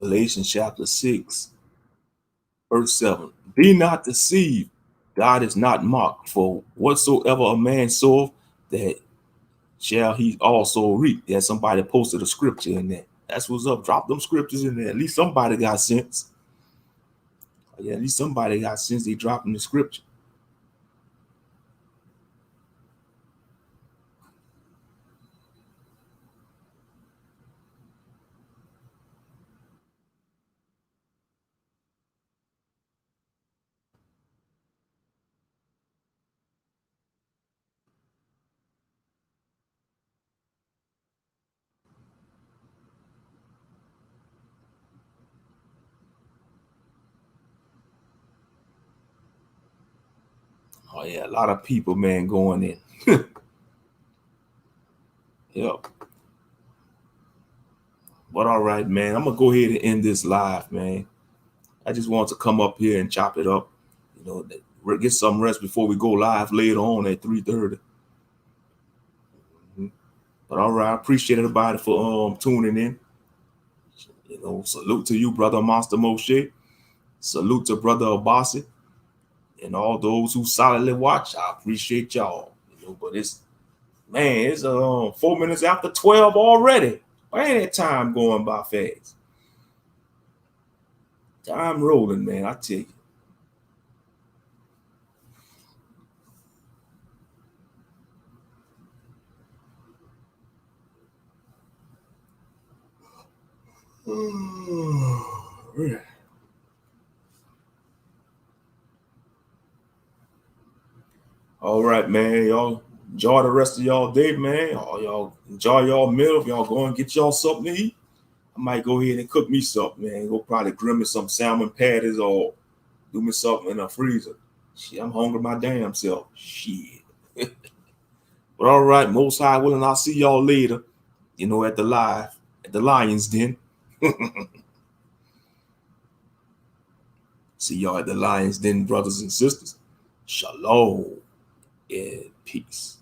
Galatians chapter 6, verse 7. Be not deceived. God is not mocked. For whatsoever a man soweth, that shall he also reap. There's somebody posted a scripture in there. That's what's up. Drop them scriptures in there. At least somebody got sense. Yeah, at least somebody got sense. They dropping the scripture. Oh yeah, a lot of people, man, going in. Yep. But all right, man, I'm gonna go ahead and end this live, man. I just want to come up here and chop it up, get some rest before we go live later on at 3:30. But all right, I appreciate everybody for tuning in. Salute to you, brother Master Moshe. Salute to brother Abasi, and all those who solidly watch. I appreciate y'all. But it's 4 minutes after 12 already. Why ain't that time going by fast? Time rolling, man. I tell you. All right, man. Y'all enjoy the rest of y'all day, man. Y'all enjoy y'all meal. If y'all go and get y'all something to eat, I might go ahead and cook me something, man. Go probably grill me some salmon patties or do me something in the freezer. Shit, I'm hungry my damn self. Shit. But all right, most high willing, I'll see y'all later, at the Lion's Den. See y'all at the Lion's Den, brothers and sisters. Shalom and peace.